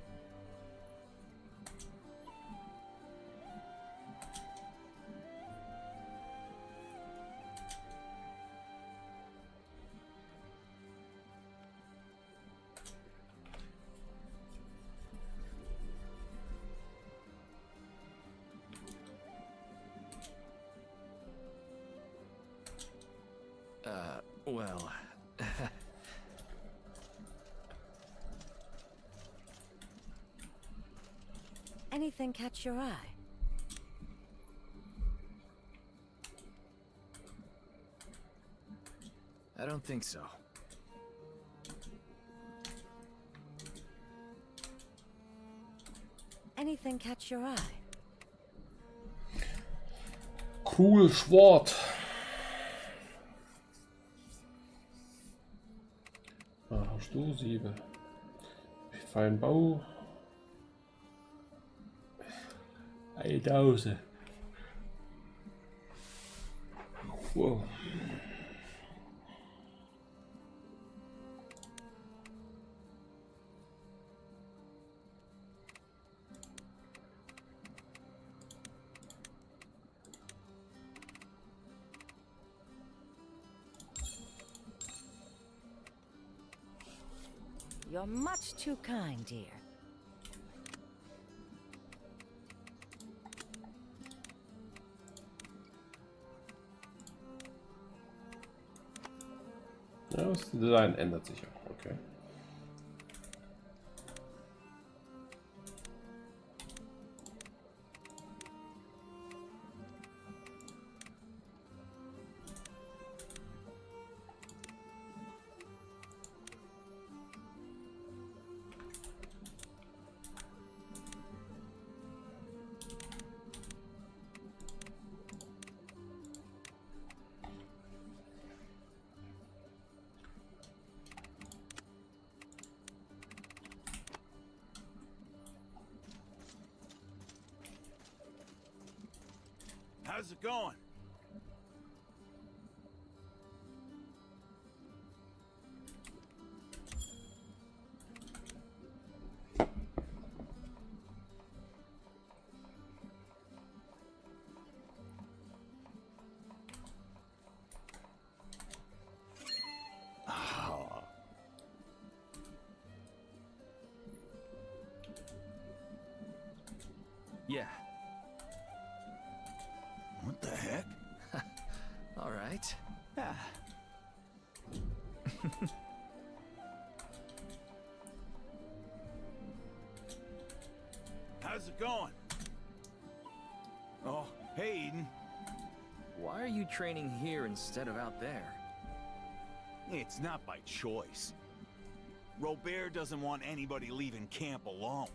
Well... Anything catch your eye? I don't think so. Anything catch your eye? Cool Schwert. Hast du 7. Fein Bau. 1000. Wow. You're much too kind, dear. Ja, das Design ändert sich auch, okay. How's it going? Yeah. What the heck? All right. Ah. How's it going? Oh, hey, Eden. Why are you training here instead of out there? It's not by choice. Robert doesn't want anybody leaving camp alone.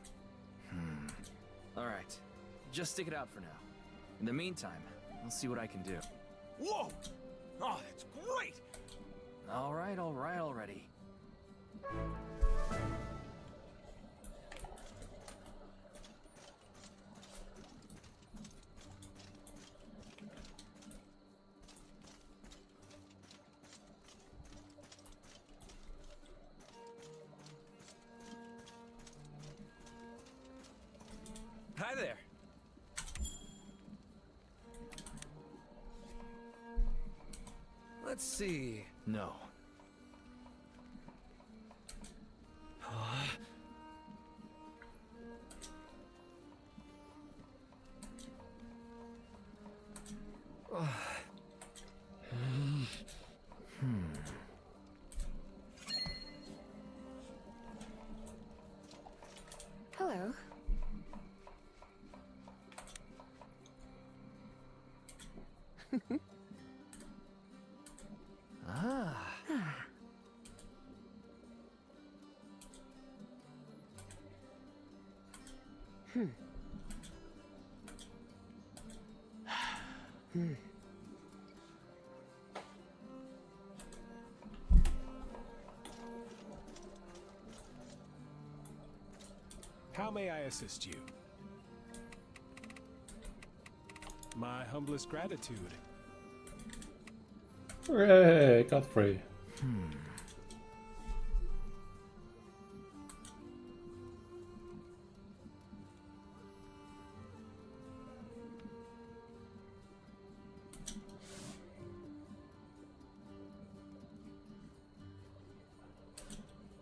All right. Just stick it out for now. In the meantime, I'll see what I can do. Whoa! Oh, that's great! All right already. Hi there. Let's see. No. Hello. Ah. How may I assist you? My humblest gratitude. Hooray, Godfrey.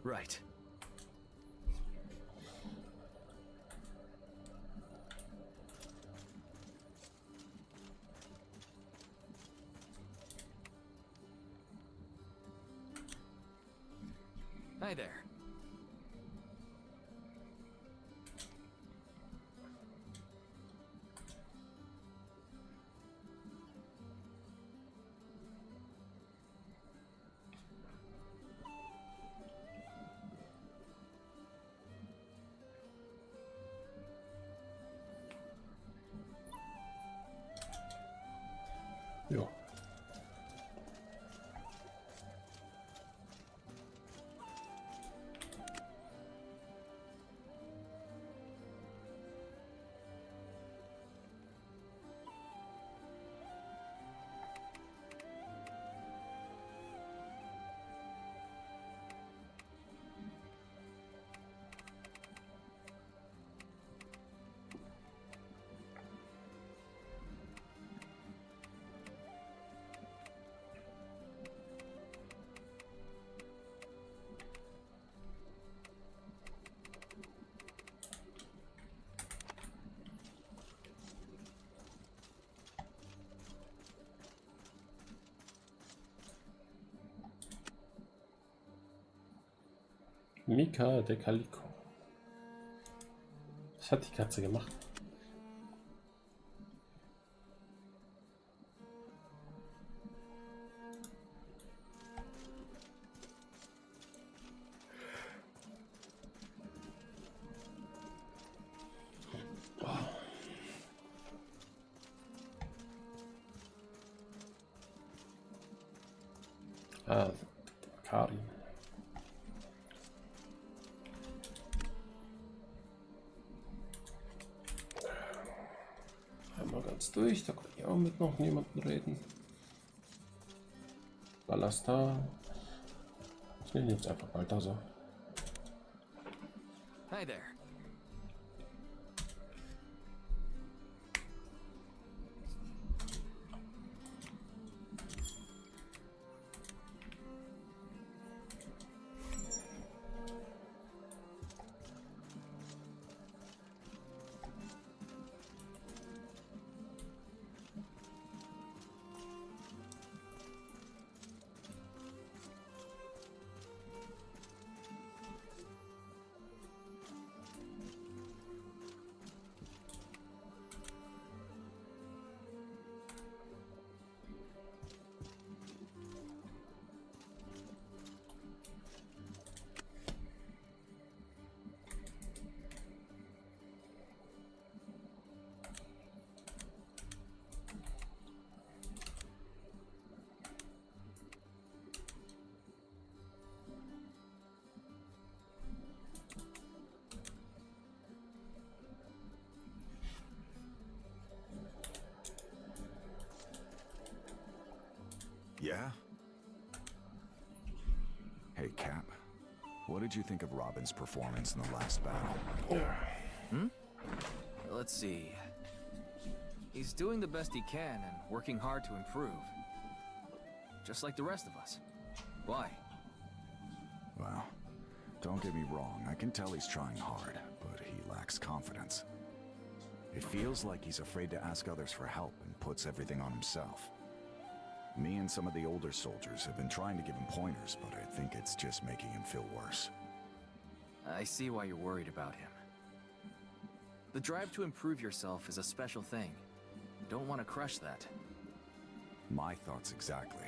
Right. Hi there. Ja. Mika der Calico. Was hat die Katze gemacht? Ah, Karin. Einmal ganz fast durch, da kann ich auch mit noch niemandem reden. Ballast da. Ich nehme jetzt einfach mal da so. Hi there. Yeah? Hey, Cap. What did you think of Robin's performance in the last battle? Hmm? Let's see. He's doing the best he can and working hard to improve. Just like the rest of us. Why? Well, don't get me wrong. I can tell he's trying hard, but he lacks confidence. It feels like he's afraid to ask others for help and puts everything on himself. Me and some of the older soldiers have been trying to give him pointers, but I think it's just making him feel worse. I see why you're worried about him. The drive to improve yourself is a special thing. You don't want to crush that. My thoughts exactly.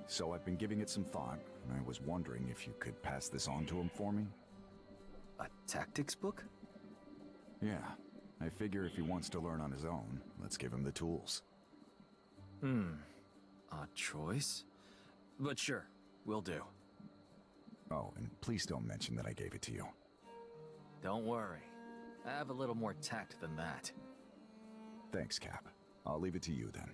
So I've been giving it some thought, and I was wondering if you could pass this on to him for me? A tactics book? Yeah. I figure if he wants to learn on his own, let's give him the tools. Odd choice. But sure, will do. Oh, and please don't mention that I gave it to you. Don't worry. I have a little more tact than that. Thanks, Cap. I'll leave it to you then.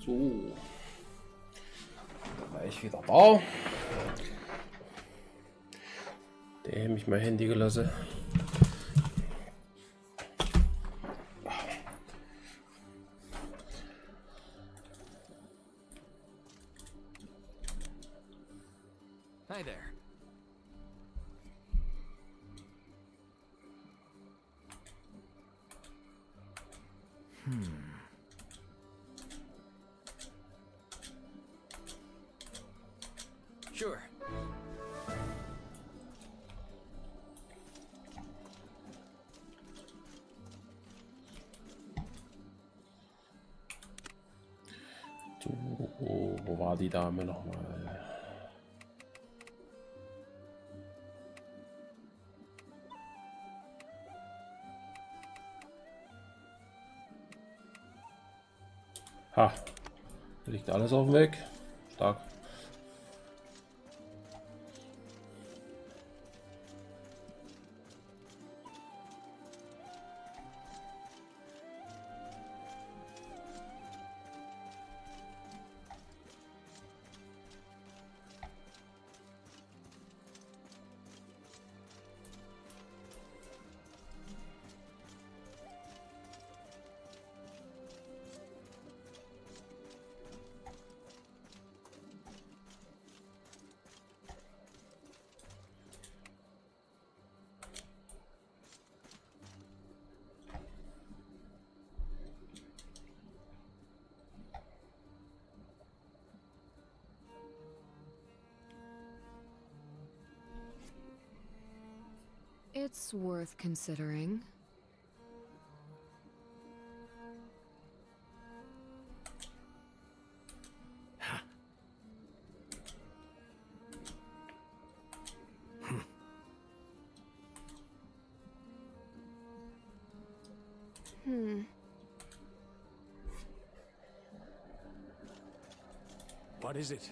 So. Da war ich wieder da. Dem ich mein Handy gelassen. Hi there. Sure. So, wo war die Dame nochmal? Ha, liegt alles auf dem Weg. Stark. It's worth considering. What is it?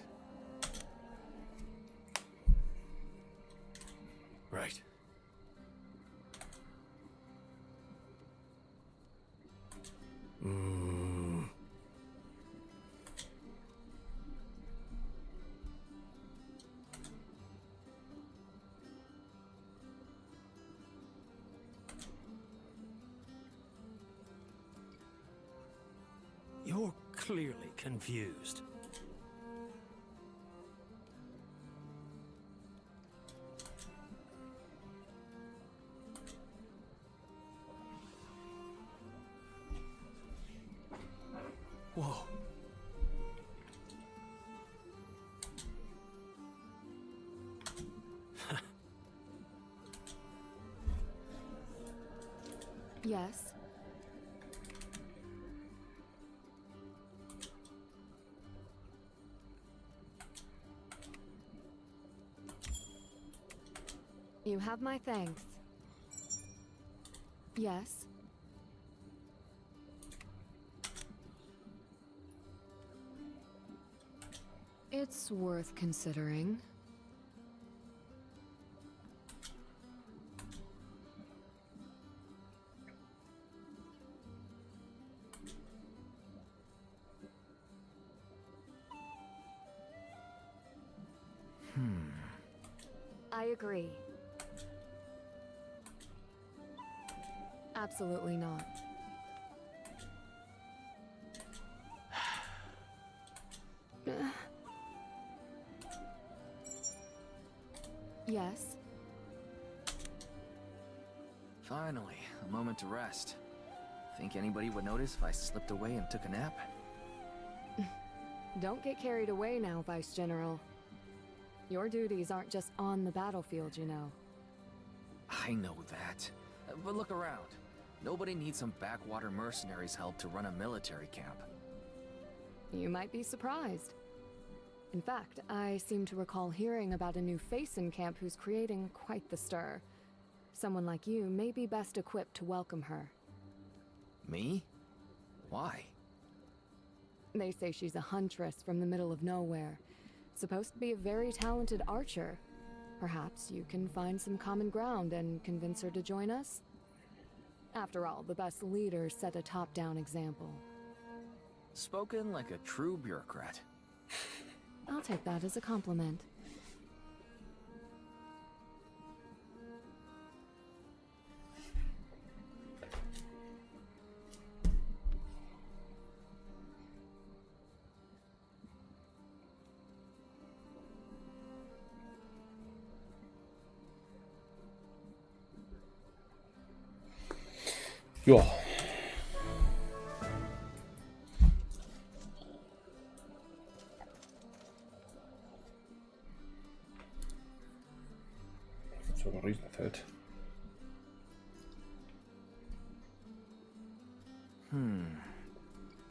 Right. You're clearly confused. Whoa. Yes. You have my thanks. Yes. It's worth considering. I agree. Absolutely not. Yes. Finally, a moment to rest. Think anybody would notice if I slipped away and took a nap? Don't get carried away now, Vice General. Your duties aren't just on the battlefield, you know. I know that. But look around. Nobody needs some backwater mercenaries' help to run a military camp. You might be surprised. In fact, I seem to recall hearing about a new face in camp who's creating quite the stir. Someone like you may be best equipped to welcome her. Me? Why? They say she's a huntress from the middle of nowhere. Supposed to be a very talented archer. Perhaps you can find some common ground and convince her to join us? After all, the best leaders set a top-down example. Spoken like a true bureaucrat. I'll take that as a compliment. Ja. So ein Riesenfeld.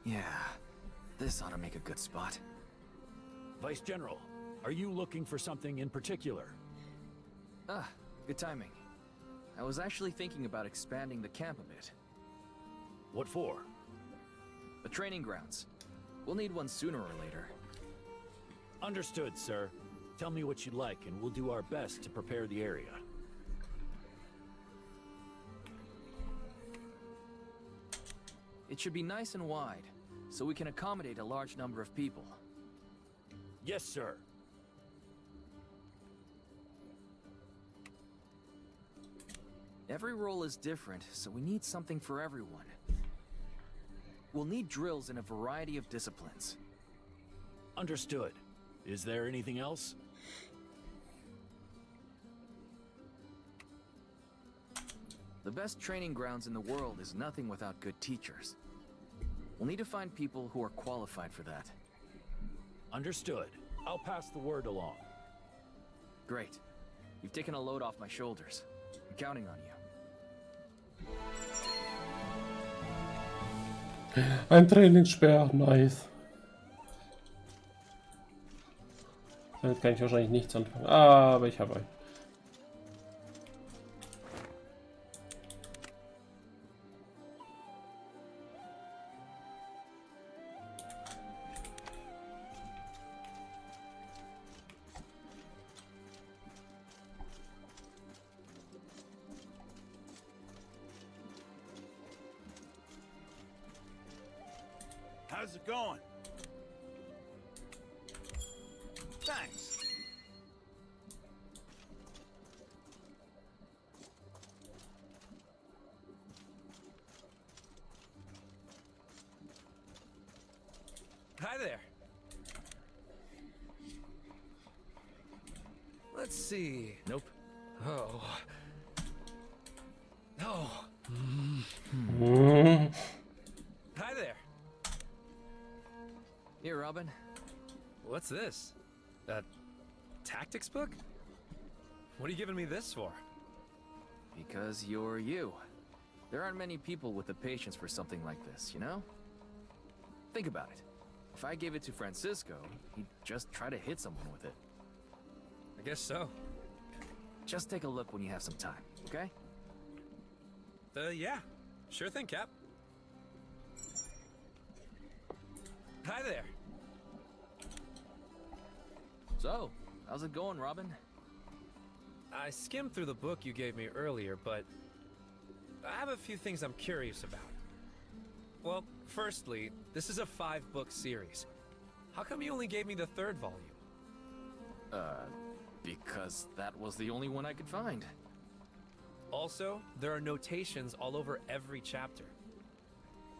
Yeah, this ought to make a good spot. Vice General, are you looking for something in particular? Ah, good timing. I was actually thinking about expanding the camp a bit. What for? The training grounds. We'll need one sooner or later. Understood, sir. Tell me what you'd like, and we'll do our best to prepare the area. It should be nice and wide, so we can accommodate a large number of people. Yes, sir. Every role is different, so we need something for everyone. We'll need drills in a variety of disciplines. Understood. Is there anything else? The best training grounds in the world is nothing without good teachers. We'll need to find people who are qualified for that. Understood. I'll pass the word along. Great. You've taken a load off my shoulders. I'm counting on you. Ein Trainingssperr, nice. Damit kann ich wahrscheinlich nichts anfangen. Aber ich habe einen. How's it going? Thanks. Hi there. Let's see. Nope. Oh. Oh. Hi there. Here, Robin. What's this? A tactics book? What are you giving me this for? Because you're you. There aren't many people with the patience for something like this, you know? Think about it. If I gave it to Francisco, he'd just try to hit someone with it. I guess so. Just take a look when you have some time, okay? Yeah. Sure thing, Cap. Hi there. So, how's it going, Robin? I skimmed through the book you gave me earlier, but I have a few things I'm curious about. Well, firstly, this is a 5-book series. How come you only gave me the 3rd volume? Because that was the only one I could find. Also, there are notations all over every chapter.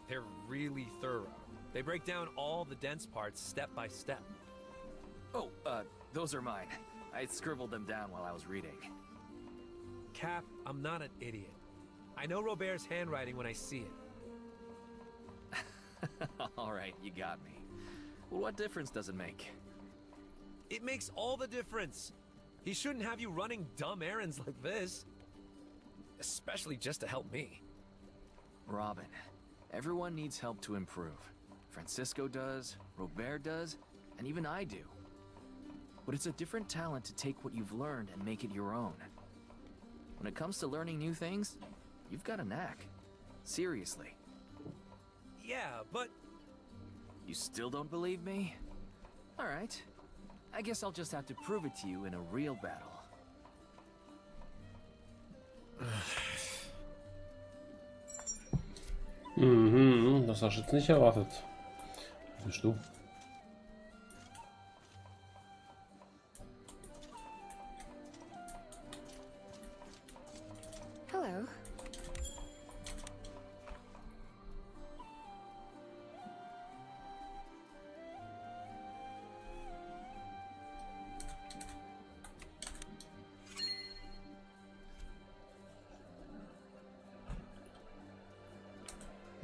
They're really thorough. They break down all the dense parts step by step. Oh, those are mine. I scribbled them down while I was reading. Cap, I'm not an idiot. I know Robert's handwriting when I see it. Alright, you got me. Well, what difference does it make? It makes all the difference. He shouldn't have you running dumb errands like this. Especially just to help me. Robin, everyone needs help to improve. Francisco does, Robert does, and even I do. But it's a different talent to take what you've learned and make it your own. When it comes to learning new things, you've got a knack. Seriously. Yeah, but... You still don't believe me? Alright. I guess I'll just have to prove it to you in a real battle. Das hast du jetzt nicht erwartet. Bist du? Hello.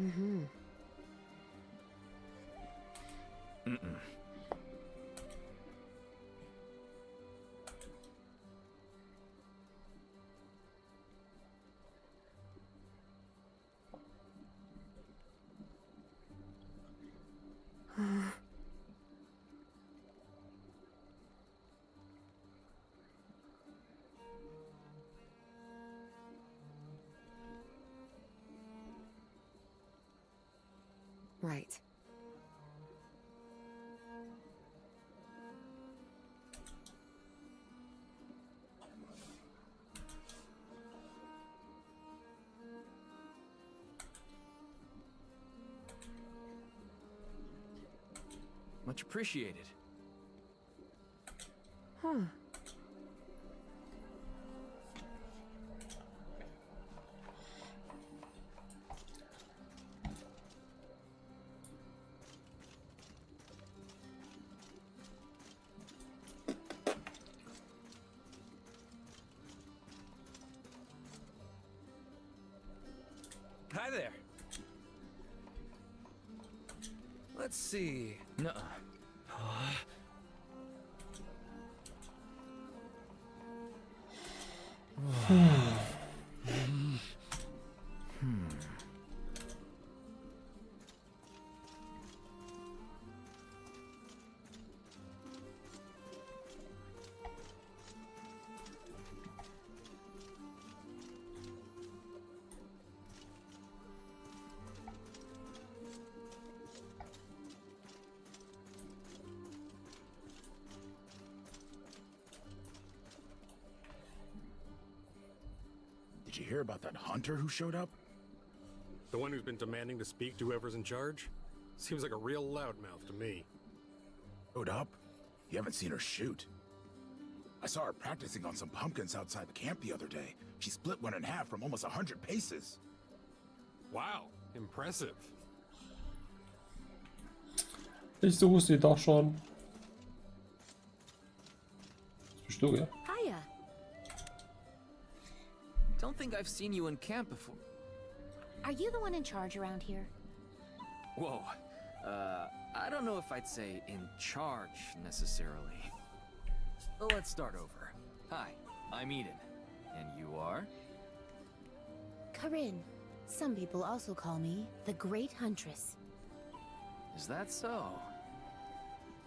Mm-hmm. Mm-mm. Right. Much appreciated. Huh. Hi there. Let's see. Nuh-uh. Did you hear about that hunter who showed up? The one who's been demanding to speak to whoever's in charge? Seems like a real loudmouth to me. Showed up? You haven't seen her shoot. I saw her practicing on some pumpkins outside the camp the other day. She split one in half from almost 100 paces. Wow, impressive. Ich suche sie doch schon. Das bist du, ja? Hiya. Don't think I've seen you in camp before. Are you the one in charge around here? Whoa. I don't know if I'd say in charge, necessarily. Well, let's start over. Hi, I'm Eden. And you are? Corinne. Some people also call me the Great Huntress. Is that so?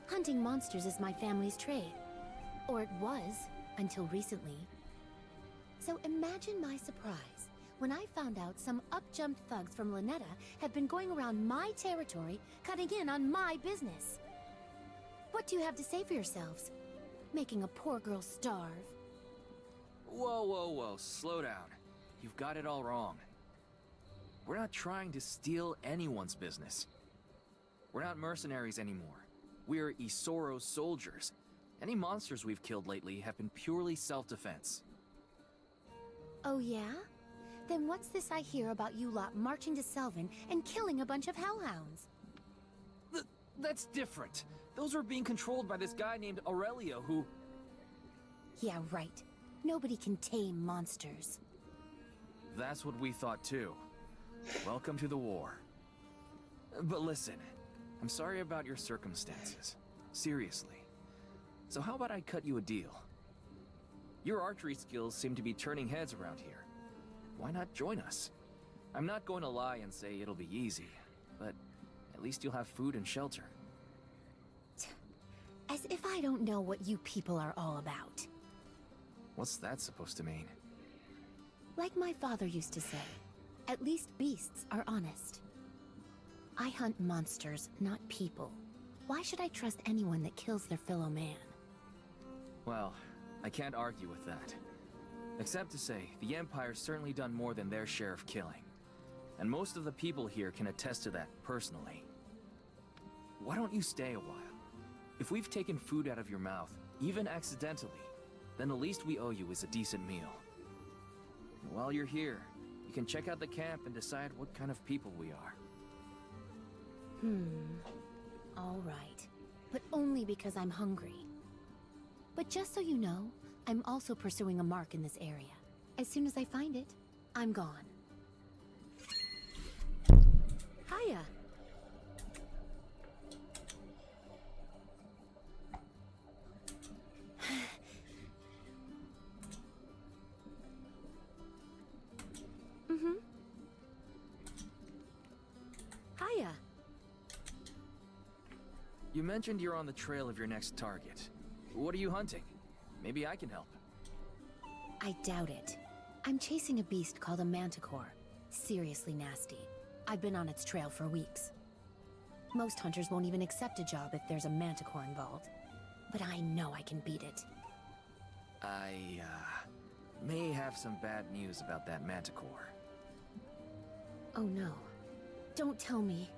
Hunting monsters is my family's trade. Or it was, until recently. So imagine my surprise when I found out some up-jumped thugs from Lynetta have been going around my territory, cutting in on my business. What do you have to say for yourselves? Making a poor girl starve? Whoa, whoa, whoa, slow down. You've got it all wrong. We're not trying to steal anyone's business. We're not mercenaries anymore. We're Isoro's soldiers. Any monsters we've killed lately have been purely self-defense. Oh yeah? Then what's this I hear about you lot marching to Selvin and killing a bunch of hellhounds? That's different. Those were being controlled by this guy named Aurelio who... Yeah, right. Nobody can tame monsters. That's what we thought too. Welcome to the war. But listen, I'm sorry about your circumstances. Seriously. So how about I cut you a deal? Your archery skills seem to be turning heads around here. Why not join us? I'm not going to lie and say it'll be easy, but at least you'll have food and shelter. As if I don't know what you people are all about. What's that supposed to mean? Like my father used to say, at least beasts are honest. I hunt monsters, not people. Why should I trust anyone that kills their fellow man? Well, I can't argue with that. Except to say, the Empire's certainly done more than their share of killing. And most of the people here can attest to that personally. why don't you stay a while? If we've taken food out of your mouth, even accidentally, then the least we owe you is a decent meal. And while you're here, you can check out the camp and decide what kind of people we are. All right. But only because I'm hungry. But just so you know, I'm also pursuing a mark in this area. As soon as I find it, I'm gone. Hiya. Hiya. You mentioned you're on the trail of your next target. What are you hunting? Maybe I can help. I doubt it. I'm chasing a beast called a manticore. Seriously nasty. I've been on its trail for weeks. Most hunters won't even accept a job if there's a manticore involved. But I know I can beat it. I, may have some bad news about that manticore. Oh no. Don't tell me.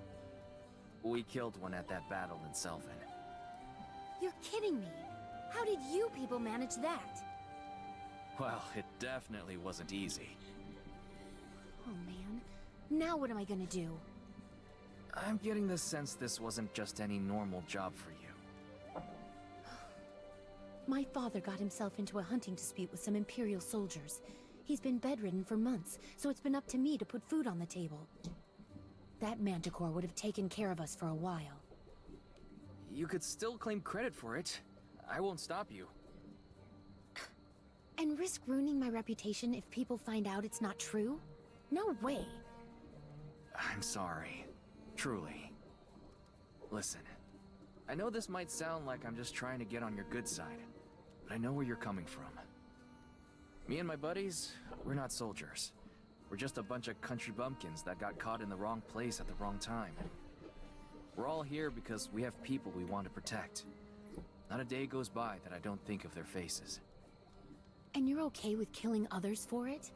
We killed one at that battle in Selvin. You're kidding me. How did you people manage that? Well, it definitely wasn't easy. Oh man. Now what am I gonna do? I'm getting the sense this wasn't just any normal job for you. My father got himself into a hunting dispute with some Imperial soldiers. He's been bedridden for months, so it's been up to me to put food on the table. That manticore would have taken care of us for a while. You could still claim credit for it. I won't stop you. And risk ruining my reputation if people find out it's not true? No way. I'm sorry. Truly. Listen, I know this might sound like I'm just trying to get on your good side, but I know where you're coming from. Me and my buddies, we're not soldiers. We're just a bunch of country bumpkins that got caught in the wrong place at the wrong time. We're all here because we have people we want to protect. Not a day goes by that I don't think of their faces. And you're okay with killing others for it?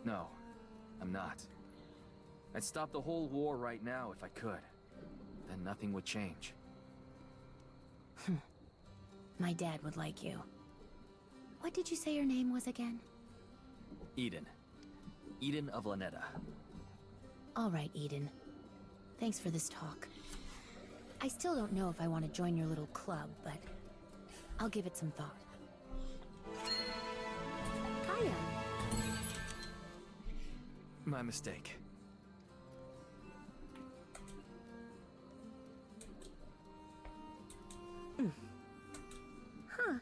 No, I'm not. I'd stop the whole war right now if I could. Then nothing would change. My dad would like you. What did you say your name was again? Eden. Eden of Lanetta. All right, Eden. Thanks for this talk. I still don't know if I want to join your little club, but I'll give it some thought. Hiya. My mistake. Huh.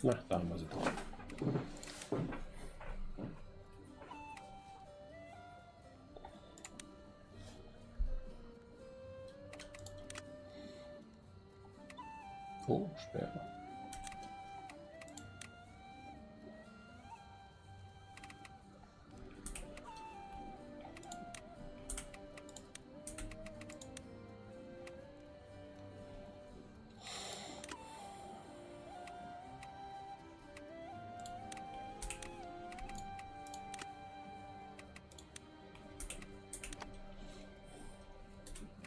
Nah, tamam hazır. Oh, Sperma.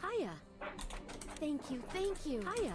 Hiya. Thank you, thank you. Hiya.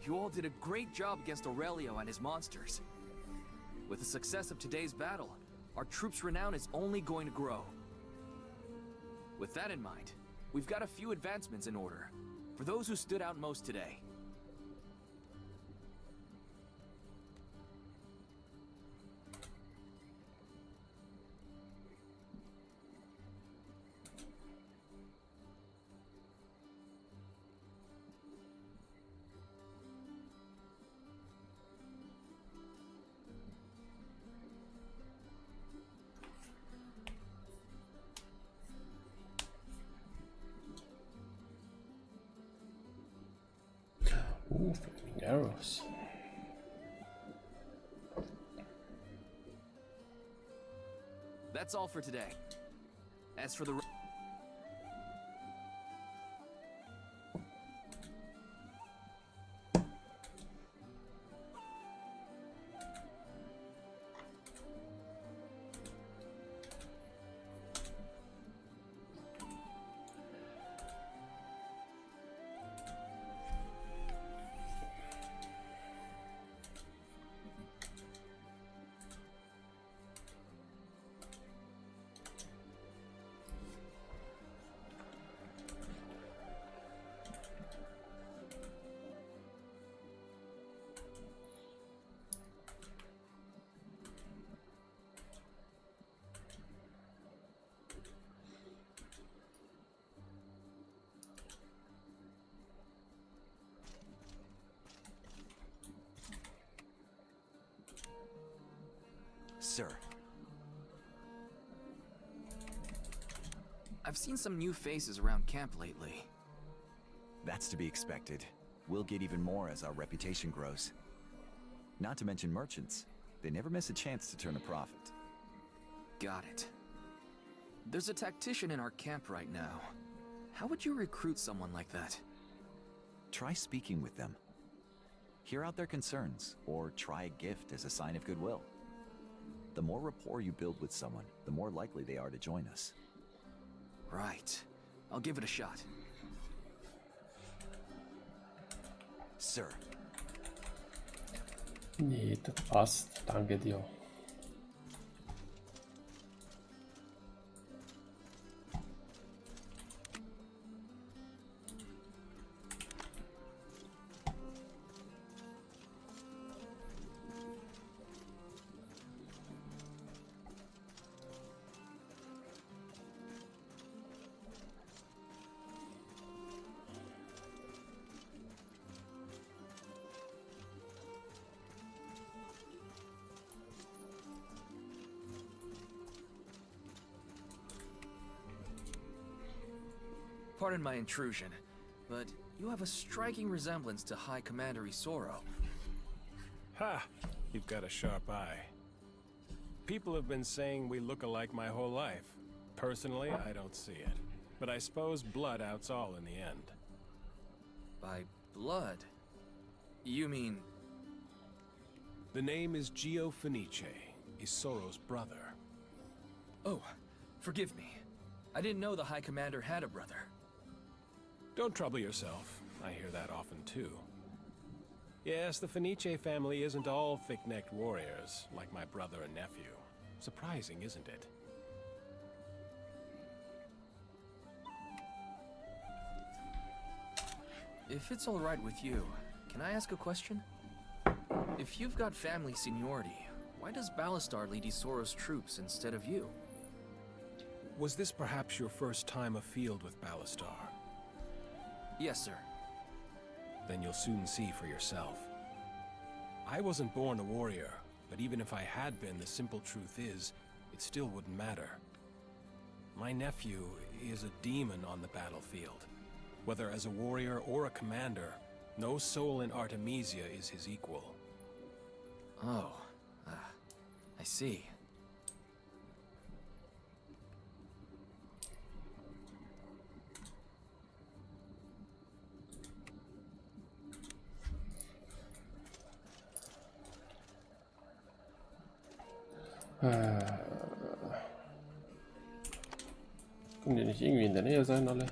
You all did a great job against Aurelio and his monsters. With the success of today's battle, our troops' renown is only going to grow. With that in mind, we've got a few advancements in order, for those who stood out most today. Ooh, flaming arrows. That's all for today. As for the Sir. I've seen some new faces around camp lately. That's to be expected. We'll get even more as our reputation grows. Not to mention merchants. They never miss a chance to turn a profit. Got it. There's a tactician in our camp right now. How would you recruit someone like that? Try speaking with them. Hear out their concerns, or try a gift as a sign of goodwill. The more rapport you build with someone, the more likely they are to join us. Right. I'll give it a shot. Sir. Nee, das passt. Danke dir. Pardon my intrusion, but you have a striking resemblance to High Commander Isoro. Ha! You've got a sharp eye. People have been saying we look alike my whole life. Personally, I don't see it. But I suppose blood outs all in the end. By blood? You mean... The name is Gio Fenice, Isoro's brother. Oh, forgive me. I didn't know the High Commander had a brother. Don't trouble yourself. I hear that often too. Yes, the Fenice family isn't all thick-necked warriors, like my brother and nephew. Surprising, isn't it? If it's all right with you, can I ask a question? If you've got family seniority, why does Ballastar lead Isoro's troops instead of you? Was this perhaps your first time afield with Ballastar? Yes, sir. Then you'll soon see for yourself. I wasn't born a warrior, but even if I had been, the simple truth is, it still wouldn't matter. My nephew is a demon on the battlefield. Whether as a warrior or a commander, no soul in Artemisia is his equal. Oh, I see. Können die nicht irgendwie in der Nähe sein, alle?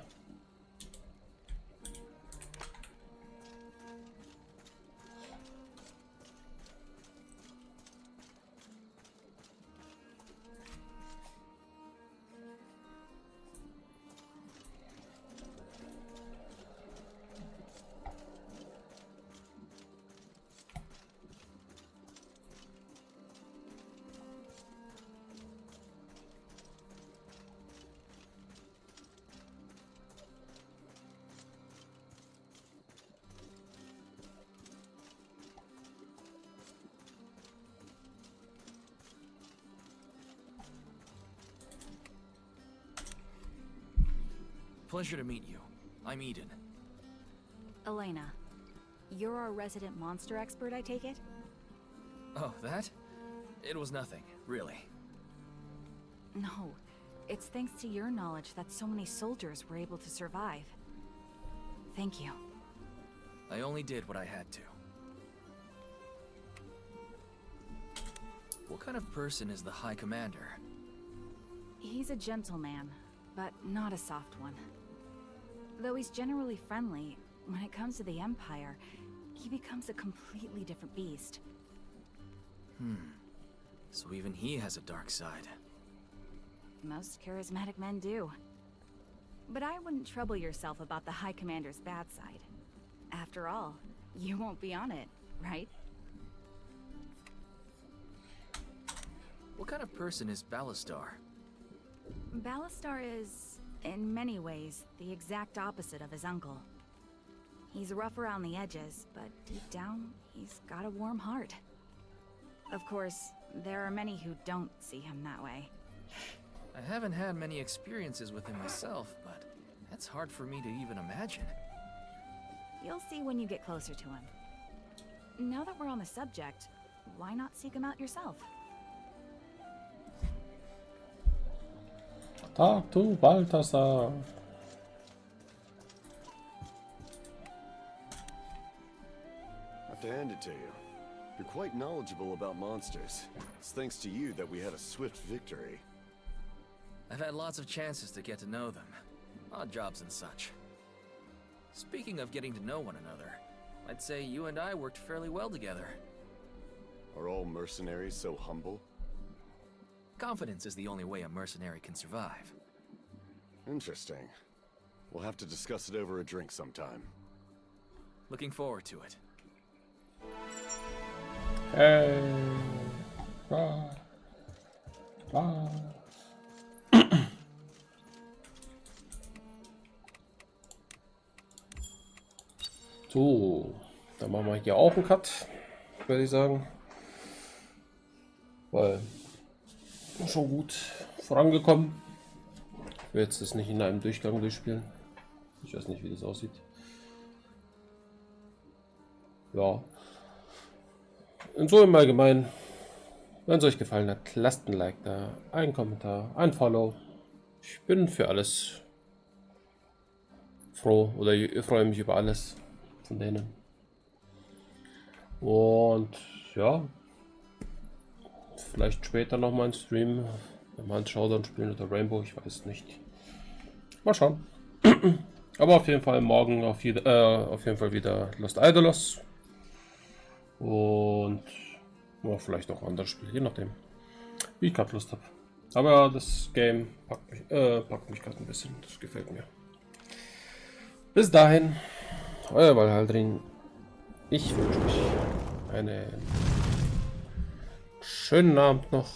Pleasure to meet you. I'm Eden. Elena, you're our resident monster expert, I take it? Oh, that? It was nothing, really. No, it's thanks to your knowledge that so many soldiers were able to survive. Thank you. I only did what I had to. What kind of person is the High Commander? He's a gentleman, but not a soft one. Though he's generally friendly, when it comes to the Empire, he becomes a completely different beast. So even he has a dark side. Most charismatic men do. But I wouldn't trouble yourself about the High Commander's bad side. After all, you won't be on it, right? What kind of person is Ballastar? Ballastar is, in many ways, the exact opposite of his uncle. He's rough around the edges, but deep down, he's got a warm heart. Of course, there are many who don't see him that way. I haven't had many experiences with him myself, but that's hard for me to even imagine. You'll see when you get closer to him. Now that we're on the subject, why not seek him out yourself? Talk to Balthasar. I have to hand it to you. You're quite knowledgeable about monsters. It's thanks to you that we had a swift victory. I've had lots of chances to get to know them. Odd jobs and such. Speaking of getting to know one another, I'd say you and I worked fairly well together. Are all mercenaries so humble? Confidence is the only way a mercenary can survive. Interesting. We'll have to discuss it over a drink sometime. Looking forward to it. Hey. So, dann machen wir hier auch einen Cut, würde ich sagen. Weil schon gut vorangekommen. Ich will jetzt das nicht in einem Durchgang durchspielen. Ich weiß nicht, wie das aussieht. Ja. Und so im Allgemeinen, wenn es euch gefallen hat, lasst ein Like da, einen Kommentar, ein Follow. Ich bin für alles froh oder ich freue mich über alles von denen. Und ja, vielleicht später noch mal ein Stream, wenn wir einen Showdown spielen oder Rainbow, ich weiß nicht. Mal schauen. Aber auf jeden Fall morgen auf jeden Fall wieder Lost Idols. Und ja, vielleicht auch ein anderes Spiel, je nachdem, wie ich gerade Lust habe. Aber das Game packt mich gerade ein bisschen, das gefällt mir. Bis dahin, euer Valhaldrin. Ich wünsche euch einen schönen Abend noch.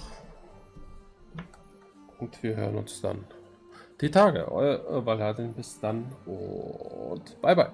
Und wir hören uns dann die Tage. Euer Valhaldrin. Bis dann und bye bye.